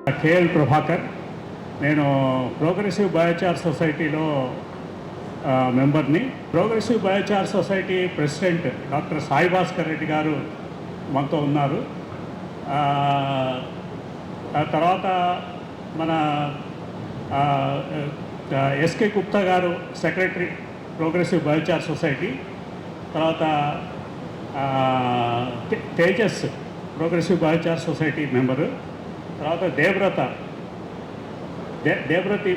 KL Prabhakar. నేను progressive biochar సొసైటీలో మెంబర్ని. Progressive biochar society president doctor Sai Bhaskar Reddy గారు మనతో ఉన్నారు. తర్వాత మన ఎస్కే గుప్తా గారు సెక్రటరీ ప్రోగ్రెసివ్ బయోచార్ సొసైటీ. తర్వాత Tejas progressive biochar society member. తర్వాత దేవ్రతి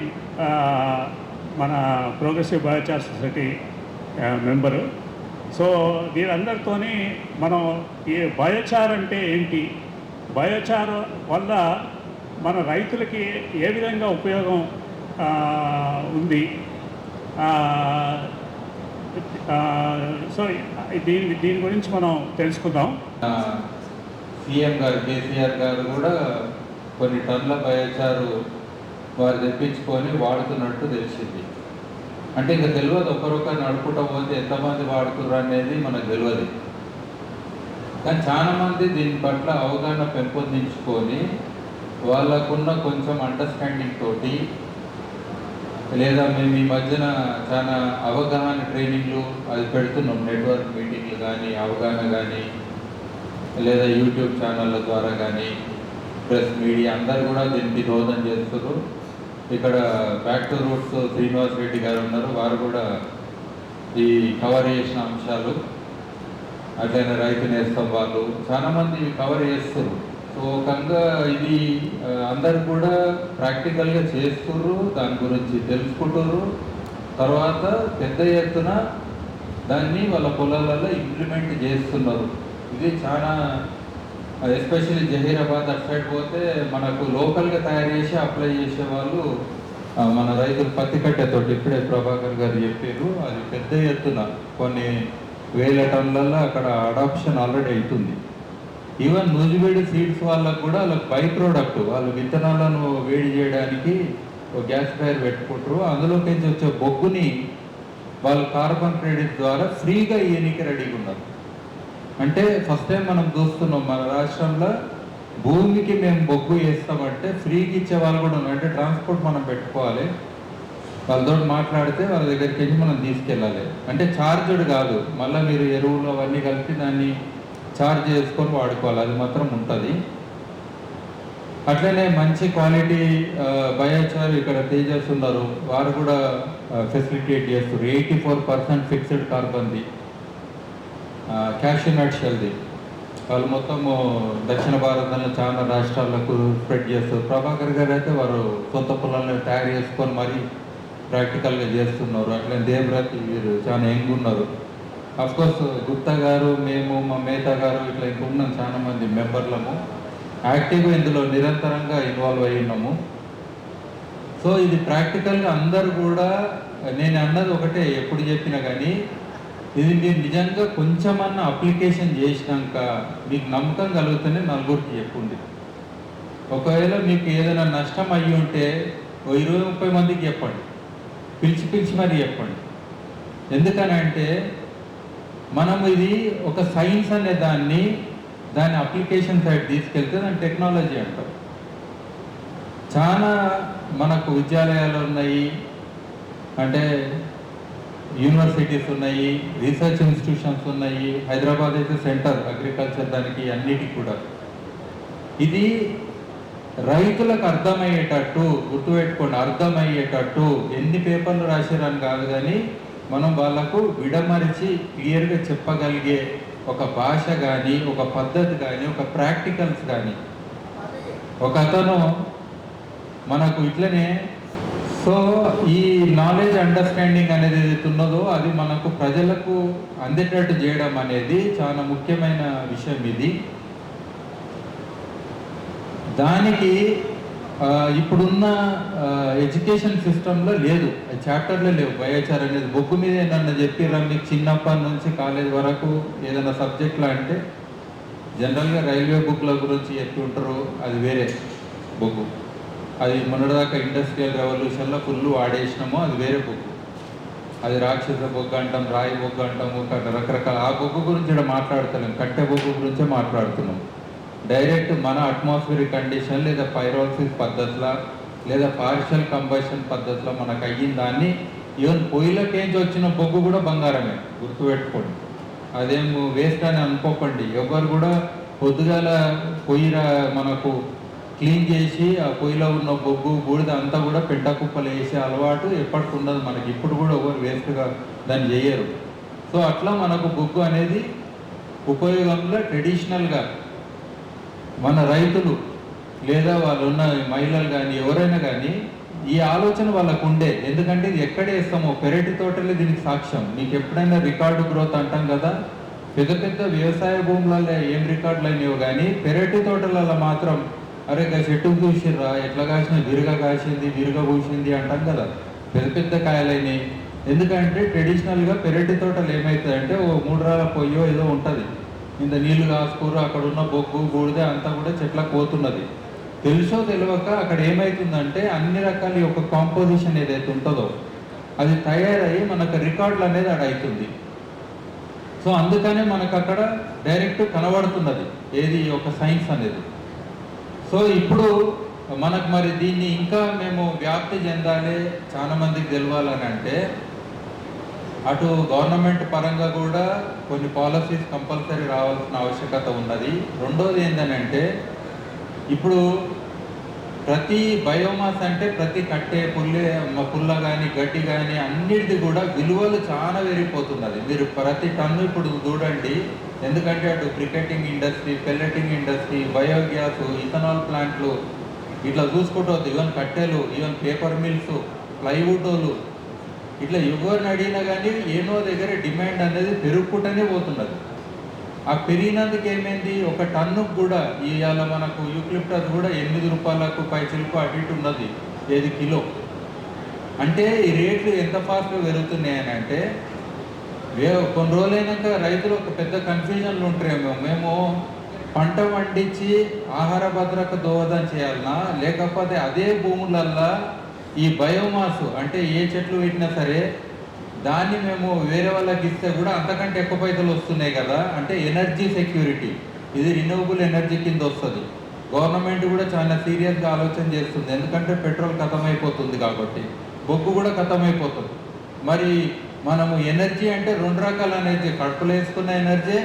మన progressive biochar society member. So వీరందరితోని మనం ఈ బయోచార్ అంటే ఏంటి, బయోచార్ వల్ల మన రైతులకి ఏ విధంగా ఉపయోగం ఉంది, సో దీని గురించి మనం తెలుసుకుందాం. సీఎం గారు కేసీఆర్ గారు కూడా కొన్ని టన్నుల బయోచారు వారు తెప్పించుకొని వాడుతున్నట్టు తెలిసింది. అంటే ఇంకా తెలియదు, ఒకరొకరు నడుపుకుంటూ పోతే ఎంతమంది వాడుతున్నారు అనేది మనకు తెలియదు. కానీ చాలామంది దీని పట్ల అవగాహన పెంపొందించుకొని వాళ్ళకున్న కొంచెం అండర్స్టాండింగ్ తోటి, లేదా మేము ఈ మధ్యన చాలా అవగాహన ట్రైనింగ్లు అది పెడుతున్నాం, నెట్వర్క్ మీటింగ్లు కానీ అవగాహన కానీ, లేదా యూట్యూబ్ ఛానళ్ళ ద్వారా కానీ ప్రెస్ మీడియా అందరు కూడా దీనికి దోహదం చేస్తారు. ఇక్కడ back to roots Srinivas Reddy గారు ఉన్నారు, వారు కూడా ఈ కవర్ చేసిన అంశాలు, అట్లనే రైతు నేస్తం వాళ్ళు చాలామంది కవర్ చేస్తారు. సో ఒకంగా ఇది అందరు కూడా ప్రాక్టికల్గా చేస్తున్నారు, దాని గురించి తెలుసుకుంటారు. తర్వాత పెద్ద ఎత్తున దాన్ని వాళ్ళ పొలాలలో ఇంప్లిమెంట్ చేస్తున్నారు. ఇది చాలా ఎస్పెషల్లీ జహీరాబాద్ అటు సైడ్ పోతే మనకు లోకల్గా తయారు చేసి అప్లై చేసే వాళ్ళు మన రైతులు పత్తి కట్టెతోటి ఇప్పుడే ప్రభాకర్ గారు చెప్పారు. అది పెద్ద ఎత్తున కొన్ని వేల టన్నులలో అక్కడ అడాప్షన్ ఆల్రెడీ అవుతుంది. ఈవెన్ నూజివేడి సీడ్స్ వాళ్ళకు కూడా వాళ్ళకి బై ప్రోడక్ట్, వాళ్ళు విత్తనాలను వేడి చేయడానికి ఒక గ్యాస్ ఫైర్ పెట్టుకుంటారు. అందులోకి వచ్చే బొగ్గుని వాళ్ళు కార్బన్ క్రెడిట్ ద్వారా ఫ్రీగా ఇయ్యనికి రెడీగా ఉన్నారు. అంటే ఫస్ట్ టైం మనం చూస్తున్నాం మన రాష్ట్రంలో భూమికి మేము బొగ్గు వేస్తామంటే ఫ్రీకి ఇచ్చే వాళ్ళు కూడా ఉన్నారు. అంటే ట్రాన్స్పోర్ట్ మనం పెట్టుకోవాలి, వాళ్ళతో మాట్లాడితే వాళ్ళ దగ్గరికి వెళ్ళి మనం తీసుకెళ్ళాలి. అంటే ఛార్జ్డ్ కాదు, మళ్ళీ మీరు ఎరువులు అవన్నీ కలిపి దాన్ని ఛార్జ్ చేసుకొని వాడుకోవాలి, అది మాత్రం ఉంటుంది. అట్లనే మంచి క్వాలిటీ బయోచార్ ఇక్కడ తేజస్ ఉన్నారు, వారు కూడా ఫెసిలిటేట్ చేస్తారు. 84% ఫిక్స్డ్ కార్బన్ది క్యాష్యూ నట్ షెల్ది వాళ్ళు మొత్తము దక్షిణ భారతంలో చాలా రాష్ట్రాలకు స్ప్రెడ్ చేస్తారు. ప్రభాకర్ గారు అయితే వారు సొంత పొలాలను తయారు చేసుకొని మరీ ప్రాక్టికల్గా చేస్తున్నారు. అట్లనే దేవ్రతి వీరు చాలా యంగ్ ఉన్నారు. అఫ్కోర్స్ గుప్తా గారు, మేము, మా మేతా గారు ఇట్లా ఇంకా ఉన్నాం చాలామంది మెంబర్లము, యాక్టివ్గా ఇందులో నిరంతరంగా ఇన్వాల్వ్ అయి ఉన్నాము. సో ఇది ప్రాక్టికల్గా అందరూ కూడా, నేను అన్నది ఒకటే ఎప్పుడు చెప్పినా కానీ, ఇది మీరు నిజంగా కొంచెమన్నా అప్లికేషన్ చేసినాక మీకు నమ్మకం కలిగితేనే నలుగురికి చెప్పుంది. ఒకవేళ మీకు ఏదైనా నష్టం అయ్యి ఉంటే 20-30 మందికి చెప్పండి, పిలిచి మరి చెప్పండి. ఎందుకనంటే మనం ఇది ఒక సైన్స్ అనే దాని అప్లికేషన్ సైడ్ తీసుకెళ్తే దాని టెక్నాలజీ అంటాం. చాలా మనకు విద్యాలయాలు ఉన్నాయి, అంటే యూనివర్సిటీస్ ఉన్నాయి, రీసెర్చ్ ఇన్స్టిట్యూషన్స్ ఉన్నాయి. హైదరాబాద్ అయితే సెంటర్ అగ్రికల్చర్ దానికి అన్నిటికీ కూడా. ఇది రైతులకు అర్థమయ్యేటట్టు గుర్తుపెట్టుకోండి, అర్థమయ్యేటట్టు ఎన్ని పేపర్లు రాశారని కాదు, కానీ మనం వాళ్ళకు విడమరిచి క్లియర్గా చెప్పగలిగే ఒక భాష కానీ, ఒక పద్ధతి కానీ, ఒక ప్రాక్టికల్స్ కానీ. ఒక అతను మనకు ఇట్లనే, సో ఈ నాలెడ్జ్ అండర్స్టాండింగ్ అనేది ఏదైతే ఉన్నదో అది మనకు ప్రజలకు అందేటట్టు చేయడం అనేది చాలా ముఖ్యమైన విషయం. ఇది దానికి ఇప్పుడున్న ఎడ్యుకేషన్ సిస్టంలో లేదు, చాప్టర్లో లేవు. బయోచార్ అనేది బొగ్గు మీద ఏదన్నా చెప్పిర్రా మీకు చిన్నప్పటి నుంచి కాలేజ్ వరకు ఏదైనా సబ్జెక్ట్లో అంటే జనరల్గా రైల్వే బుక్ల గురించి చెప్పి ఉంటారు, అది వేరే బొగ్గు. అది మొన్నటిదాకా ఇండస్ట్రియల్ రెవల్యూషన్లో ఫుల్ వాడేసినాము, అది వేరే బొగ్గు. అది రాక్షస బొగ్గు అంటాం, రాయి బొగ్గు అంటాము, రకరకాల ఆ బొగ్గు గురించి ఇక్కడ మాట్లాడుతున్నాం, కట్టె బొగ్గు గురించే మాట్లాడుతున్నాం. డైరెక్ట్ మన అట్మాస్ఫియరిక్ కండిషన్ లేదా పైరోసిస్ పద్ధతిలో లేదా పార్షియల్ కంబషన్ పద్ధతిలో మనకు అయ్యిన దాన్ని ఈవెన్ పొయ్యిలకేంచి వచ్చిన బొగ్గు కూడా బంగారమే, గుర్తుపెట్టుకోండి. అదేం వేస్ట్ అని అనుకోకండి. ఎవరు కూడా పొద్దుగాల పొయ్యి మనకు క్లీన్ చేసి ఆ పొయ్యిలో ఉన్న బొగ్గు బూడిద అంతా కూడా పెంట కుప్పలు వేసే అలవాటు ఎప్పటికి ఉండదు మనకి. ఇప్పుడు కూడా ఎవరు వేస్ట్గా దాన్ని చేయరు. సో అట్లా మనకు బొగ్గు అనేది ఉపయోగంలో ట్రెడిషనల్గా మన రైతులు లేదా వాళ్ళు ఉన్న మహిళలు కానీ ఎవరైనా కానీ ఈ ఆలోచన వాళ్ళకు ఉండే. ఎందుకంటే ఇది ఎక్కడ వేస్తామో పెరటి తోటలే దీనికి సాక్ష్యం. మీకు ఎప్పుడైనా రికార్డు గ్రోత్ అంటాం కదా, పెద్ద పెద్ద వ్యవసాయ భూములలో ఏం రికార్డులు అయినాయో కానీ పెరటి తోటలలో మాత్రం అరే చెట్టుకు చూసిర్రా ఎట్లా కాసిన విరుగ కాసింది విరుగ పూసింది అంటాం కదా, పెద్ద పెద్ద కాయలైనాయి. ఎందుకంటే ట్రెడిషనల్గా పెరటి తోటలు ఏమవుతుందంటే ఓ 3 రాళ్ళ పొయ్యో ఏదో ఉంటుంది, ఇంత నీళ్లు కాసుకూరు అక్కడ ఉన్న బొగ్గు బూడిద అంతా కూడా చెట్లకు పోతున్నది. తెలుసో తెలియక అక్కడ ఏమవుతుందంటే అన్ని రకాల యొక్క కాంపోజిషన్ ఏదైతే ఉంటుందో అది తయారయ్యి మనకు రికార్డులు అనేది అక్కడ అవుతుంది. సో అందుకనే మనకు అక్కడ డైరెక్ట్ కనబడుతున్నది ఏది ఒక సైన్స్ అనేది. సో ఇప్పుడు మనకు మరి దీన్ని ఇంకా మేము వ్యాప్తి చెందాలి, చాలా మందికి తెలవాలని అంటే అటు గవర్నమెంట్ పరంగా కూడా కొన్ని పాలసీస్ కంపల్సరీ రావాల్సిన ఆవశ్యకత ఉన్నది. రెండోది ఏంటంటే ఇప్పుడు ప్రతి బయోమాస్ అంటే ప్రతి కట్టె పుల్ల కానీ గడ్డి కానీ అన్నిటిది కూడా విలువలు చాలా పెరిగిపోతున్నది. మీరు ప్రతి టన్ను ఇప్పుడు చూడండి, ఎందుకంటే అటు briquetting industry, pelleting industry, biogas, ethanol ప్లాంట్లు ఇట్లా చూసుకుంటూ వద్దు. ఈవెన్ కట్టెలు, ఈవెన్ పేపర్ మిల్స్, ప్లైవుడ్లు ఇట్లా ఎవరిని అడిగినా కానీ ఏనో దగ్గర డిమాండ్ అనేది పెరుగుకుంటూనే పోతున్నది. ఆ పెరిగినందుకు ఏమైంది, ఒక టన్నుకు కూడా ఇవాళ మనకు యూక్లిప్టస్ కూడా 8 రూపాయలకు పైచిలకు అటు ఇటు ఉన్నది ఏది కిలో. అంటే ఈ రేట్లు ఎంత ఫాస్ట్గా పెరుగుతున్నాయని అంటే కొన్ని రోజులైనాక రైతులు ఒక పెద్ద కన్ఫ్యూజన్లు ఉంటారేమో, మేము పంట పండించి ఆహార భద్రత దోహదం చేయాలన్నా లేకపోతే అదే భూములల్లో ఈ బయోమాస్ అంటే ఏ చెట్లు పెట్టినా సరే దాన్ని మేము వేరే వాళ్ళకి ఇస్తే కూడా అంతకంటే ఎక్కువ పైసలు వస్తున్నాయి కదా. అంటే ఎనర్జీ సెక్యూరిటీ ఇది రిన్యూవబుల్ ఎనర్జీ కింద వస్తుంది. గవర్నమెంట్ కూడా చాలా సీరియస్గా ఆలోచన చేస్తుంది. ఎందుకంటే పెట్రోల్ ఖతమైపోతుంది కాబట్టి, బొగ్గు కూడా ఖతమైపోతుంది. మరి మనము ఎనర్జీ అంటే 2 రకాల ఎనర్జీ, కడుపులో వేసుకున్న ఎనర్జీ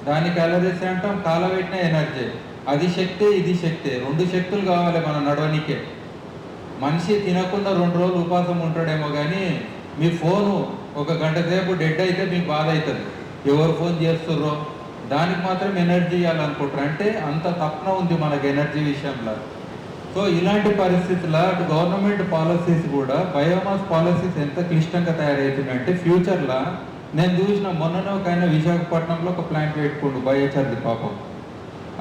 దాని క్యాలరీస్ అంటాం, కాలబెట్టిన ఎనర్జీ. అది శక్తి ఇది శక్తి, 2 శక్తులు కావాలి మన నడవనికే. మనిషి తినకుండా 2 రోజులు ఉపవాసం ఉంటాడేమో కానీ మీ ఫోను 1 గంట సేపు డెడ్ అయితే మీకు బాధ అవుతుంది. ఎవరు ఫోన్ చేస్తుర్రో దానికి మాత్రం ఎనర్జీ ఇవ్వాలనుకుంటారు. అంటే అంత తప్పన ఉంది మనకు ఎనర్జీ విషయంలో. సో ఇలాంటి పరిస్థితుల్లో అటు గవర్నమెంట్ పాలసీస్ కూడా బయోమాస్ పాలసీస్ ఎంత క్లిష్టంగా తయారవుతున్నాయంటే ఫ్యూచర్లో నేను చూసిన మొన్ననే ఒక ఆయన విశాఖపట్నంలో ఒక ప్లాంట్ పెట్టుకుండు బయోచార్ది పాపం.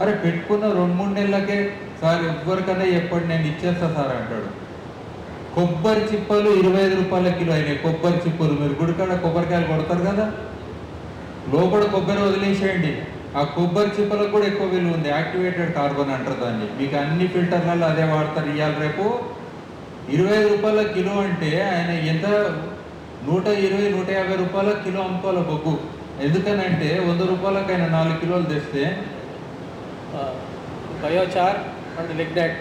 అరే పెట్టుకున్న 2-3 నెలలకే సార్ ఎవరికన్నా ఎప్పుడు నేను ఇచ్చేస్తా సార్ అంటాడు. కొబ్బరి చిప్పలు 25 రూపాయల కిలో అయినాయి. కొబ్బరి చిప్పలు మీరు గుడికాడ కొబ్బరికాయలు కొడతారు కదా, లోపల కొబ్బరి వదిలేసేయండి. ఆ కొబ్బరి చిప్పలకు కూడా ఎక్కువ విలువ ఉంది. యాక్టివేటెడ్ కార్బన్ అంటారు దాన్ని. మీకు అన్ని ఫిల్టర్లలో అదే వాడతారు. ఇవాళ రేపు 25 రూపాయల కిలో అంటే ఆయన ఎంత 120-150 రూపాయల కిలో అమ్ముకోవాలి బొగ్గు. ఎందుకనంటే 100 రూపాయలకు ఆయన 4 కిలోలు తెస్తే బయోచార్ అండ్ లిగ్నైట్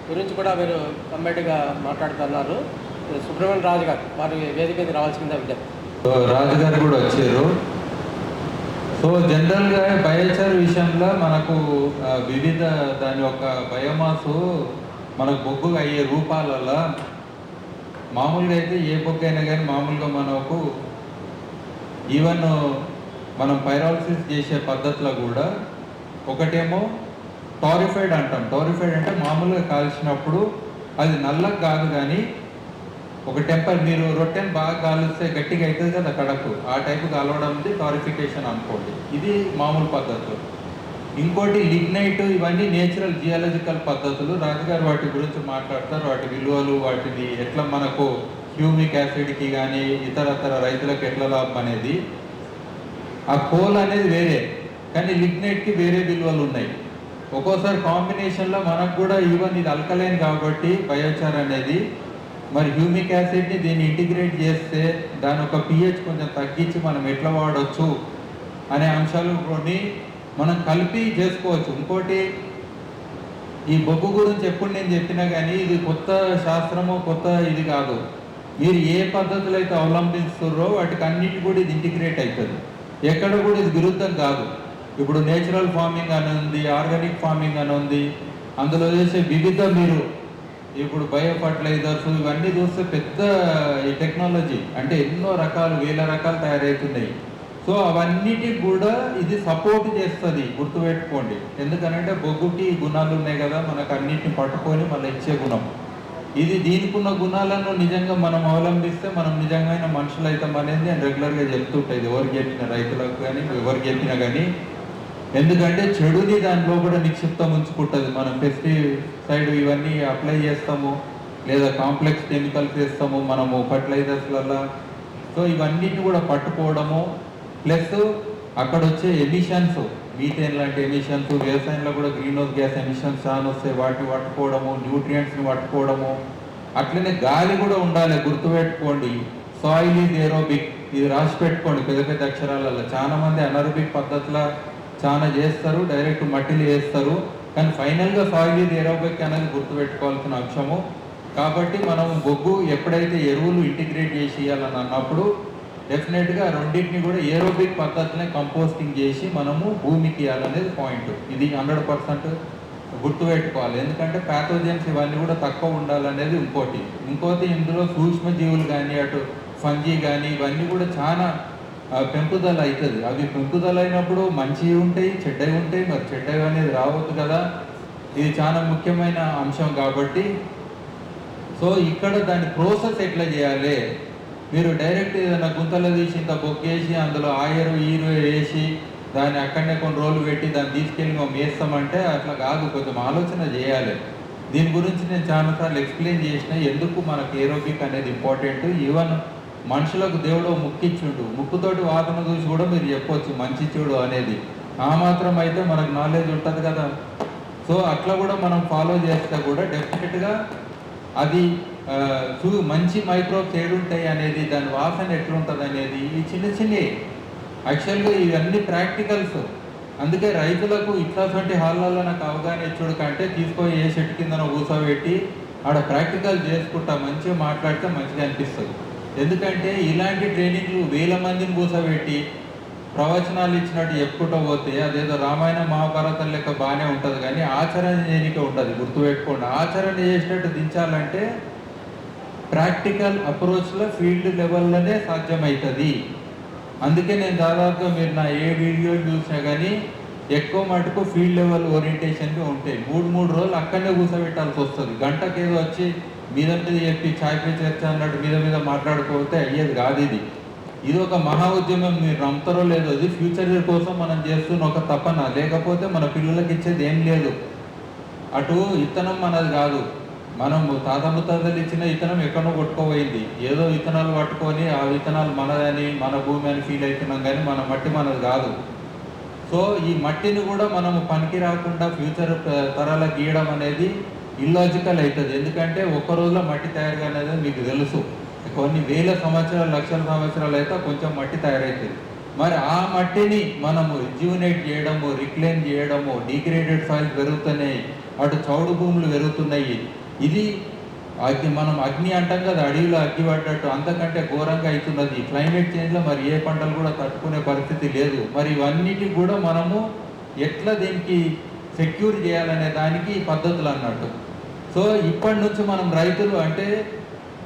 గురించి కూడా మీరు కంబైన్డ్గా మాట్లాడుతున్నారు. సుబ్రహ్మణ్యం రాజు గారు వారి వేదిక మీద రావాల్సిందే విజ్ఞప్తి. రాజు గారు కూడా వచ్చారు. సో జనరల్గా బయోచార్ విషయంలో మనకు వివిధ దాని యొక్క బయోమాసు మనకు బొగ్గు అయ్యే రూపాలలో మామూలుగా అయితే ఏ బొగ్గు అయినా కానీ మామూలుగా మనకు ఈవెన్ మనం పైరాలసిస్ చేసే పద్ధతిలో కూడా ఒకటేమో టారిఫైడ్ అంటాం. టారిఫైడ్ అంటే మామూలుగా కాల్చినప్పుడు అది నల్లగా కాదు కానీ ఒక టెంపర్, మీరు రొట్టెని బాగా కాలుస్తే గట్టిగా అవుతుంది కదా కడకు, ఆ టైపు కాలవడంది టారిఫికేషన్ అనుకోండి. ఇది మామూలు పద్ధతులు. ఇంకోటి లిగ్నైట్, ఇవన్నీ నేచురల్ జియాలజికల్ పద్ధతులు. రాజుగారు వాటి గురించి మాట్లాడతారు, వాటి విలువలు, వాటిని ఎట్లా మనకు హ్యూమిక్ యాసిడ్కి కానీ ఇతరతర రైతులకు ఎట్లా లాభం అనేది. ఆ కోల్ అనేది వేరే కానీ లిగ్నైట్కి వేరే విలువలు ఉన్నాయి. ఒక్కోసారి కాంబినేషన్లో మనకు కూడా ఈవెన్ ఇది అల్కలైన్ కాబట్టి బయోచార్ అనేది మరి హ్యూమిక్ యాసిడ్ని దీన్ని ఇంటిగ్రేట్ చేస్తే దాని ఒక pH కొంచెం తగ్గించి మనం ఎట్లా వాడవచ్చు అనే అంశాలు కొన్ని మనం కలిపి చేసుకోవచ్చు. ఇంకోటి ఈ బొగ్గు గురించి ఎప్పుడు నేను చెప్పినా కానీ ఇది కొత్త శాస్త్రము, కొత్త ఇది కాదు. మీరు ఏ పద్ధతులు అయితే అవలంబిస్తున్నారో వాటికి అన్నిటి కూడా ఇది ఇంటిగ్రేట్ అవుతుంది. ఎక్కడ కూడా ఇది విరుద్ధం కాదు. ఇప్పుడు నేచురల్ ఫార్మింగ్ అని ఉంది, ఆర్గానిక్ ఫార్మింగ్ అని ఉంది. అందులో చేసే వివిధ మీరు ఇప్పుడు బయో ఫర్టిలైజర్స్ ఇవన్నీ చూస్తే పెద్ద ఈ టెక్నాలజీ అంటే ఎన్నో రకాలు, వేల రకాలు తయారవుతున్నాయి. సో అవన్నిటికి కూడా ఇది సపోర్ట్ చేస్తుంది, గుర్తుపెట్టుకోండి. ఎందుకనంటే బొగ్గుకి గుణాలు ఉన్నాయి కదా, మనకు అన్నిటిని పట్టుకొని మళ్ళీ ఇచ్చే గుణం ఇది. దీనికి ఉన్న గుణాలను నిజంగా మనం అవలంబిస్తే మనం నిజంగా మనుషులు అవుతాం అనేది నేను రెగ్యులర్గా చెప్తుంటాయి, ఎవరికి చెప్పిన రైతులకు కానీ ఎవరికి చెప్పినా కానీ. ఎందుకంటే చెడుని దానిలో కూడా నిక్షిప్తం ఉంచుకుంటుంది. మనం పెస్టిసైడ్ ఇవన్నీ అప్లై చేస్తాము, లేదా కాంప్లెక్స్ కెమికల్స్ వేస్తాము మనము ఫర్టిలైజర్స్లలో. సో ఇవన్నిటిని కూడా పట్టుకోవడము, ప్లస్ అక్కడ వచ్చే ఎమిషన్స్, మీథేన్ లాంటి ఎమిషన్స్, వ్యవసాయంలో కూడా గ్రీన్ హౌస్ గ్యాస్ ఎమిషన్స్ చాలా వస్తాయి, వాటిని పట్టుకోవడము, న్యూట్రియంట్స్ని పట్టుకోవడము. అట్లనే గాలి కూడా ఉండాలి, గుర్తుపెట్టుకోండి. సాయిల్ ఈజ్ ఏరోబిక్, ఇది రాసి పెట్టుకోండి పెద్ద పెద్ద అక్షరాలలో. చాలా మంది అనరోబిక్ పద్ధతిలో చాలా చేస్తారు, డైరెక్ట్ మట్టిలో వేస్తారు, కానీ ఫైనల్గా సాయిల్ ఈజ్ ఏరోబిక్ అనేది గుర్తుపెట్టుకోవాల్సిన అంశము. కాబట్టి మనం బొగ్గు ఎప్పుడైతే ఎరువులు ఇంటిగ్రేట్ చేసి ఇవ్వాలని అన్నప్పుడు డెఫినెట్గా రెండింటిని కూడా ఏరోబిక్ పద్ధతిని కంపోస్టింగ్ చేసి మనము భూమికి ఇవ్వాలనేది పాయింట్. ఇది 100% గుర్తుపెట్టుకోవాలి. ఎందుకంటే ప్యాథోజన్స్ ఇవన్నీ కూడా తక్కువ ఉండాలనేది ఇంకోటి ఇందులో సూక్ష్మజీవులు కానీ, అటు ఫంజీ కానీ ఇవన్నీ కూడా చాలా పెంపుదల అవుతుంది. అవి పెంపుదల అయినప్పుడు మంచివి ఉంటాయి, చెడ్డవి ఉంటాయి. మరి చెడ్డవి అనేది రావద్దు కదా, ఇది చాలా ముఖ్యమైన అంశం కాబట్టి. సో ఇక్కడ దాని ప్రాసెస్ ఎట్లా చేయాలి, మీరు డైరెక్ట్ ఏదైనా గుంతలో తీసి ఇంత బొక్కేసి అందులో ఆయిరు ఈరు వేసి దాన్ని అక్కడనే కొన్ని రోజులు పెట్టి దాన్ని తీసుకెళ్ళి మేము వేస్తామంటే అట్లా కాదు, కొంచెం ఆలోచన చేయాలి. దీని గురించి నేను చాలాసార్లు ఎక్స్ప్లెయిన్ చేసిన, ఎందుకు మనకు ఏరోబిక్ అనేది ఇంపార్టెంట్. ఈవెన్ మనుషులకు దేవుడు ముక్కిచ్చుండు, ముక్కుతోటి వాసన చూసి కూడా మీరు చెప్పొచ్చు మంచి చెడు అనేది. ఆ మాత్రం అయితే మనకు నాలెడ్జ్ ఉంటుంది కదా. సో అట్లా కూడా మనం ఫాలో చేస్తే కూడా డెఫినెట్గా అది మంచి మైక్రోబ్స్ ఏడుంటాయి అనేది, దాని వాసన ఎట్లుంటుంది అనేది, ఈ చిన్న యాక్చువల్గా ఇవన్నీ ప్రాక్టికల్స్. అందుకే రైతులకు ఇట్లాంటి హాల్లో నాకు అవగాహన ఇచ్చుడు కంటే తీసుకొని ఏ చెట్టు కింద కూర్చోబెట్టి ఆడ ప్రాక్టికల్ చేసుకుంటా మంచిగా మాట్లాడితే మంచిగా అనిపిస్తుంది. ఎందుకంటే ఇలాంటి ట్రైనింగ్లు వేల మందిని కూర్చోబెట్టి ప్రవచనాలు ఇచ్చినట్టు చెప్పుకుంటూ పోతే అదేదో రామాయణ మహాభారతం లెక్క బాగానే ఉంటుంది, కానీ ఆచరణ చేయనికే ఉంటుంది. గుర్తుపెట్టుకోండి, ఆచరణ చేసినట్టు దించాలంటే ప్రాక్టికల్ అప్రోచ్లో ఫీల్డ్ లెవెల్లోనే సాధ్యమవుతుంది. అందుకే నేను దాదాపుగా మీరు నా ఏ వీడియో చూసినా కానీ ఎక్కువ మటుకు ఫీల్డ్ లెవెల్ ఓరియంటేషన్గా ఉంటాయి. 3 రోజులు అక్కడనే కూర్చోబెట్టాల్సి వస్తుంది. గంటకేదో వచ్చి మీద చెప్పి చాయ్ పే చర్చ అన్నట్టు మీద మాట్లాడుకోతే అయ్యేది కాదు. ఇది ఒక మహా ఉద్యమం, మీరు నమ్ముతారో లేదో. ఇది ఫ్యూచర్ కోసం మనం చేస్తున్న ఒక తపన, లేకపోతే మన పిల్లలకి ఇచ్చేది ఏం లేదు. అటు ఇత్తనం మనది కాదు, మనం తాత ముత్తాతలు ఇచ్చిన ఇత్తనం ఎక్కడో కొట్టుకోపోయింది. ఏదో విత్తనాలు పట్టుకొని ఆ విత్తనాలు మనదని, మన భూమి అని ఫీల్ అవుతున్నాం, కానీ మన మట్టి మనది కాదు. సో ఈ మట్టిని కూడా మనము పనికి రాకుండా ఫ్యూచర్ తరాల గీయడం అనేది ఇల్లాజికల్ అవుతుంది. ఎందుకంటే ఒక్క రోజులో మట్టి తయారు అనేది మీకు తెలుసు, కొన్ని వేల సంవత్సరాలు, లక్షల సంవత్సరాలు అయితే కొంచెం మట్టి తయారవుతుంది. మరి ఆ మట్టిని మనము రిజ్యూనేట్ చేయడము, రిక్లైన్ చేయడము, డిగ్రేడెడ్ సాయిల్స్ పెరుగుతున్నాయి, అటు చౌడు భూములు పెరుగుతున్నాయి. ఇది మనం అగ్ని అంటాం కదా, అడవిలో అగ్గి పడ్డట్టు అంతకంటే ఘోరంగా అవుతున్నది. క్లైమేట్ చేంజ్లో మరి ఏ పంటలు కూడా తట్టుకునే పరిస్థితి లేదు. మరి ఇవన్నిటి కూడా మనము ఎట్లా దీనికి సెక్యూర్ చేయాలనే దానికి పద్ధతులు అన్నట్టు. సో ఇప్పటి నుంచి మనం రైతులు అంటే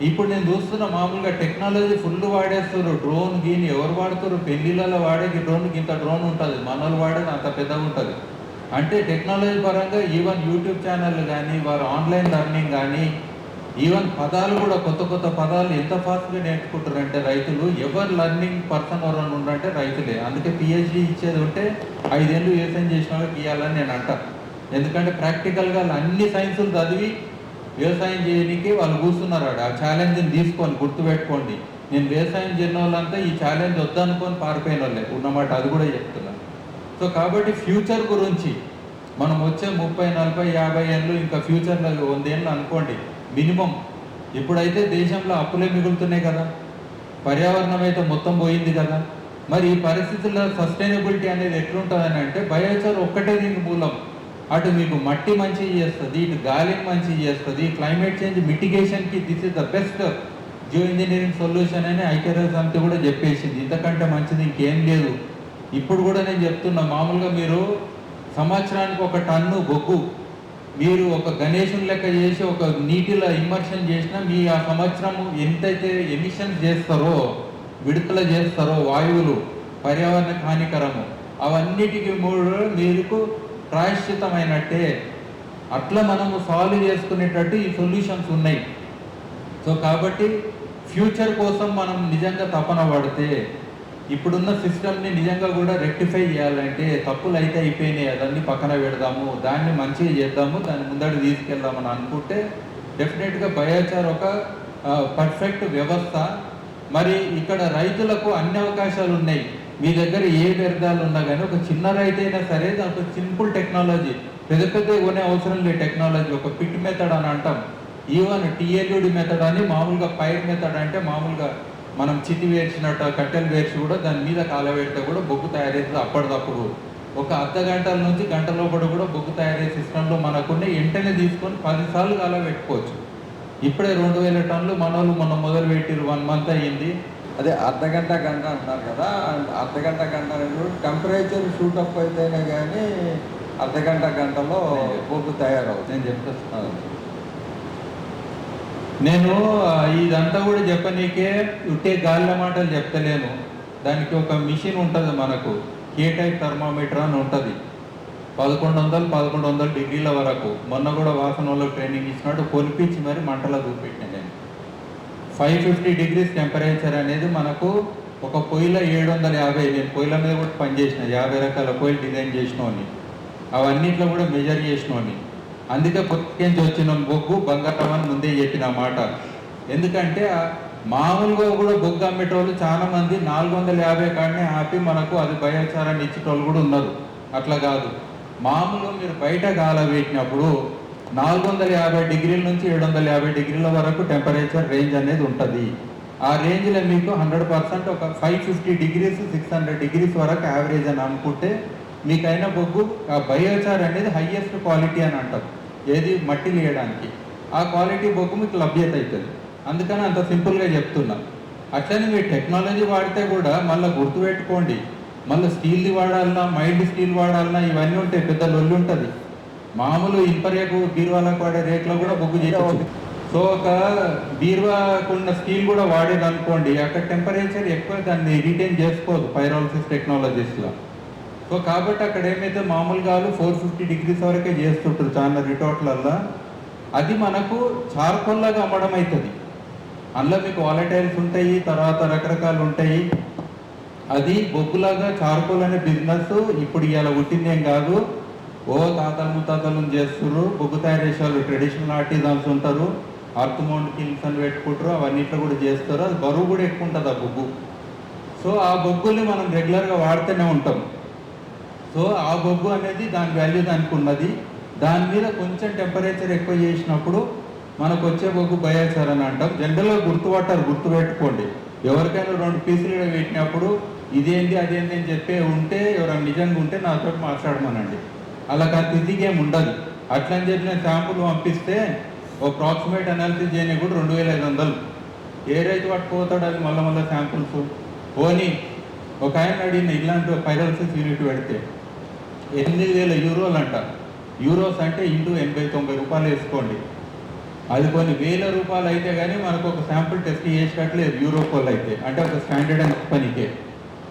ఇప్పుడు నేను చూస్తున్న మామూలుగా టెక్నాలజీ ఫుల్ వాడేస్తారు. డ్రోన్ గీని ఎవరు వాడుతారు, పెళ్లిళ్ళలో వాడేది డ్రోన్కి ఇంత డ్రోన్ ఉంటుంది, మనోళ్ళు వాడేది అంత పెద్దగా ఉంటుంది. అంటే టెక్నాలజీ పరంగా ఈవెన్ యూట్యూబ్ ఛానల్ కానీ, వారు ఆన్లైన్ లెర్నింగ్ కానీ, ఈవెన్ పదాలు కూడా కొత్త పదాలు ఎంత ఫాస్ట్గా నేర్చుకుంటారంటే రైతులు. ఎవరు లర్నింగ్ పర్సన్ ఎవరైనా ఉండంటే రైతులే. అందుకే పిహెచ్డి ఇచ్చేది ఉంటే 5 ఏళ్ళు వ్యవసాయం చేసిన వాళ్ళకి ఇవ్వాలని నేను అంటాను. ఎందుకంటే ప్రాక్టికల్గా అన్ని సైన్సులు చదివి వ్యవసాయం చేయడానికి వాళ్ళు కూర్చున్నారు. ఆ ఛాలెంజ్ని తీసుకొని గుర్తుపెట్టుకోండి. నేను వ్యవసాయం చేయని వాళ్ళంతా ఈ ఛాలెంజ్ వద్దనుకొని పారిపోయిన వాళ్ళే ఉన్నమాట, అది కూడా చెప్తున్నాను. సో కాబట్టి ఫ్యూచర్ గురించి మనం వచ్చే 30, 40, 50 ఏళ్ళు, ఇంకా ఫ్యూచర్లో 100 ఏళ్ళు అనుకోండి మినిమం. ఇప్పుడైతే దేశంలో అప్పులే మిగులుతున్నాయి కదా, పర్యావరణం అయితే మొత్తం పోయింది కదా. మరి ఈ పరిస్థితుల్లో సస్టైనబిలిటీ అనేది ఎట్లుంటుందని అంటే బయోచార్ ఒక్కటే దీనికి మూలం. అటు మీకు మట్టి మంచిగా చేస్తుంది, ఇటు గాలిని మంచిగా చేస్తుంది. క్లైమేట్ చేంజ్ మిటిగేషన్కి this is the best geo engineering solution అని ఐక్యరాజ్య సమితి కూడా చెప్పేసింది. ఇంతకంటే మంచిది ఇంకేం లేదు. ఇప్పుడు కూడా నేను చెప్తున్నా, మామూలుగా మీరు సంవత్సరానికి 1 టన్ను బొగ్గు మీరు ఒక గణేశుని లెక్క చేసి ఒక నీటిలో ఇమ్మర్షన్ చేసినా మీ ఆ సంవత్సరం ఎంతైతే ఎమిషన్స్ చేస్తారో, విడుదల చేస్తారో వాయువులు పర్యావరణ హానికరము, అవన్నిటికీ మీకు ప్రాయశ్చితమైనట్టే. అట్లా మనము సాల్వ్ చేసుకునేటట్టు ఈ సొల్యూషన్స్ ఉన్నాయి. సో కాబట్టి ఫ్యూచర్ కోసం మనం నిజంగా తపన పడితే, ఇప్పుడున్న సిస్టమ్ని నిజంగా కూడా రెక్టిఫై చేయాలంటే, తప్పులు అయితే అయిపోయినాయి, అదన్నీ పక్కన పెడదాము, దాన్ని మంచిగా చేద్దాము, దాన్ని ముందడు తీసుకెళ్దామని అనుకుంటే డెఫినెట్గా బయోచార్ ఒక పర్ఫెక్ట్ వ్యవస్థ. మరి ఇక్కడ రైతులకు అన్ని అవకాశాలు ఉన్నాయి. మీ దగ్గర ఏ వ్యర్థాలు ఉన్నా కానీ ఒక చిన్న రైతు అయినా సరే దానికి ఒక సింపుల్ టెక్నాలజీ, పెద్ద పెద్ద కొనే అవసరం లేదు టెక్నాలజీ. ఒక పిట్ మెథడ్ అని అంటాం, ఈవెన్ టీఎల్యూడి మెథడ్ అని, మామూలుగా పైర్ మెథడ్ అంటే మామూలుగా మనం చితి వేర్చినట్టు కట్టెలు వేర్చి కూడా దాని మీద కాలబెడితే కూడా బొగ్గు తయారవుతుంది. అప్పటికప్పుడు ఒక అర్ధ గంటల నుంచి గంట లోపల కూడా బొగ్గు తయారయ్యే సిస్టంలో మనకున్న వెంటనే తీసుకొని 10 సార్లు కాలబెట్టుకోవచ్చు. ఇప్పుడే 2000 టన్నులు మనోళ్ళు మొన్న మొదలు పెట్టిరు, 1 మంత్ అయ్యింది. అదే అర్ధగంట గంట అంటున్నారు కదా, అర్ధగంట గంట టెంపరేచర్ షూటప్ అయితేనే కానీ గంటలో బొగ్గు తయారవుతుంది. నేను చెప్తాను. నేను ఇదంతా కూడా చెప్పనీకే ఉట్టే గాలిల మాటలు చెప్తలేను. దానికి ఒక మిషన్ ఉంటుంది మనకు, కే టైప్ థర్మామీటర్ అని ఉంటుంది. 1100 డిగ్రీల వరకు మొన్న కూడా వాసన వాళ్ళకి ట్రైనింగ్ ఇచ్చినట్టు కొనిపించి మరి మంటలో చూపెట్టాను నేను. 550 డిగ్రీస్ టెంపరేచర్ అనేది మనకు ఒక పొయ్యిలో 750. నేను పొయ్యిల మీద కూడా పనిచేసిన, 50 రకాల పొయ్యిలు డిజైన్ చేసినోని, అవన్నిట్లో కూడా మెజర్ చేసినోని. అందుకే పొక్కించి వచ్చిన బొగ్గు బంగారం అని ముందే చెప్పిన మాట. ఎందుకంటే మామూలుగా కూడా బొగ్గు అమ్మేటోళ్ళు చాలామంది 450 కాడనే ఆపి మనకు అది బయోచారాన్ని ఇచ్చేటోళ్ళు కూడా ఉన్నారు. అట్లా కాదు, మామూలుగా మీరు బయట కాలబెట్టినప్పుడు 450 డిగ్రీల నుంచి 750 డిగ్రీల వరకు టెంపరేచర్ రేంజ్ అనేది ఉంటుంది. ఆ రేంజ్లో మీకు 100% ఒక 550 డిగ్రీస్ 600 డిగ్రీస్ వరకు యావరేజ్ అని అనుకుంటే మీకైనా బొగ్గు ఆ బయోచార్ అనేది హయ్యెస్ట్ క్వాలిటీ అని అంటారు. ఏది మట్టి లేయడానికి ఆ క్వాలిటీ బొగ్గు మీకు లభ్యత అవుతుంది. అందుకని అంత సింపుల్గా చెప్తున్నా. అట్లనే మీరు టెక్నాలజీ వాడితే కూడా మళ్ళీ గుర్తుపెట్టుకోండి, మళ్ళీ స్టీల్ది వాడాలన్నా మైల్డ్ స్టీల్ వాడాలన్నా ఇవన్నీ ఉంటాయి, పెద్ద లొల్లి ఉంటుంది. మామూలు ఇనుపరేకు బీరువాలకు వాడే రేట్లో కూడా బొగ్గు చేయవచ్చు. సో ఒక బీరువాకున్న స్టీల్ కూడా వాడేది అనుకోండి, అక్కడ టెంపరేచర్ ఎక్కువ దాన్ని రిటైన్ చేసుకోదు పైరాలసిస్ టెక్నాలజీస్లో. సో కాబట్టి అక్కడ ఏమైతే మామూలుగా 450 డిగ్రీస్ వరకే చేస్తుంటారు చాలా రిటార్ట్లల్లో. అది మనకు చార్కోల్లాగా అమ్మడం అవుతుంది. అందులో మీకు వాలటైల్స్ ఉంటాయి, తర్వాత రకరకాలు ఉంటాయి. అది బొగ్గులాగా చార్కోల్ అనే బిజినెస్ ఇప్పుడు ఇలా పుట్టిందేం కాదు. తాతలు ముత్తాతలు చేస్తున్నారు. బొగ్గు తయారు చేసే వాళ్ళు ట్రెడిషనల్ ఆర్టిజన్స్ ఉంటారు, అర్త్ మౌంట్ కిల్స్ అని పెట్టుకుంటారు, అవన్నిట్లో కూడా చేస్తారు. అది బరువు కూడా ఎక్కువ ఉంటుంది ఆ బొగ్గు. సో ఆ బొగ్గుని మనం రెగ్యులర్గా వాడుతూనే ఉంటాం. సో ఆ బొగ్గు అనేది దాని వాల్యూ దానికి ఉన్నది. దాని మీద కొంచెం టెంపరేచర్ ఎక్కువ చేసినప్పుడు మనకు వచ్చే బొగ్గు బయోచార్ అని అంటాం. జనరల్గా గుర్తుపెట్టుకోండి. ఎవరికైనా 2 పీసులు పెట్టినప్పుడు ఇదేంటి అదేంటి అని చెప్పే ఉంటే, ఎవరైనా నిజంగా ఉంటే నాతో మాట్లాడమనండి. అలా కాదు, ఇదిగేం ఉండదు. అట్లా అని చెప్పి నేను శాంపుల్ పంపిస్తే ఓ అప్రాక్సిమేట్ అనాలిసిస్ చేయని కూడా 2500. ఏ రైతు పట్టుకుపోతాడు అది మళ్ళీ శాంపుల్స్ పోనీ. ఒక ఆయన అడిగిన ఇలాంటి పైరాలసిస్ యూనిట్ పెడితే 8000 యూరోలు అంట. యూరోస్ అంటే ఇంటూ 80-90 రూపాయలు వేసుకోండి. అది కొన్ని వేల రూపాయలు అయితే కానీ మనకు ఒక శాంపుల్ టెస్ట్ చేసేటట్లేదు యూరోపోల్ అయితే, అంటే ఒక స్టాండర్డ్ అండ్ పనికే.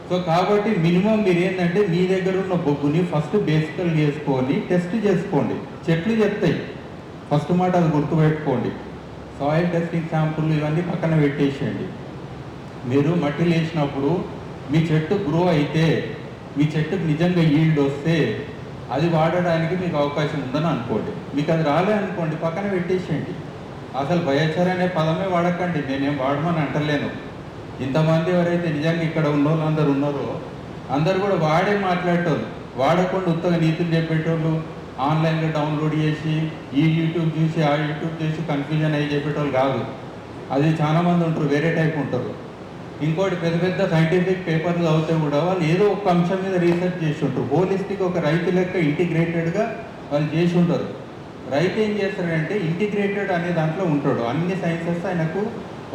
సో కాబట్టి మినిమం మీరు ఏంటంటే మీ దగ్గర ఉన్న బొగ్గుని ఫస్ట్ బేసికల్ చేసుకొని టెస్ట్ చేసుకోండి. చెట్లు చెప్తాయి ఫస్ట్ మాట, అది గుర్తుపెట్టుకోండి. సాయిల్ టెస్టింగ్ శాంపుల్ ఇవన్నీ పక్కన పెట్టేసేయండి. మీరు మట్టిలు వేసినప్పుడు మీ చెట్టు గ్రో అయితే, మీ చెట్టుకు నిజంగా ఈల్డ్ వస్తే అది వాడడానికి మీకు అవకాశం ఉందని అనుకోండి. మీకు అది రాలే అనుకోండి, పక్కన పెట్టేసేయండి. అసలు బయోచార్ అనే పదమే వాడకండి. నేనేం వాడమని అంటలేను. ఇంతమంది ఎవరైతే నిజంగా ఇక్కడ ఉన్న వాళ్ళు అందరు ఉన్నారో అందరు కూడా వాడే మాట్లాడేటోళ్ళు, వాడకుండా ఉత్తగా నీతులు చెప్పేటోళ్ళు, ఆన్లైన్లో డౌన్లోడ్ చేసి ఈ యూట్యూబ్ చూసి ఆ యూట్యూబ్ చూసి కన్ఫ్యూజన్ అయ్యి చెప్పేటోళ్ళు కాదు. అది చాలామంది ఉంటారు, వేరే టైప్ ఉంటారు. ఇంకోటి పెద్ద పెద్ద సైంటిఫిక్ పేపర్లు చదివితే కూడా వాళ్ళు ఏదో ఒక అంశం మీద రీసెర్చ్ చేసి ఉంటారు. హోలిస్టిక్ ఒక రైతు లెక్క ఇంటిగ్రేటెడ్గా వాళ్ళు చేసి ఉంటారు. రైతు ఏం చేస్తాడంటే ఇంటిగ్రేటెడ్ అనే దాంట్లో ఉంటాడు. అన్ని సైన్సెస్ ఆయనకు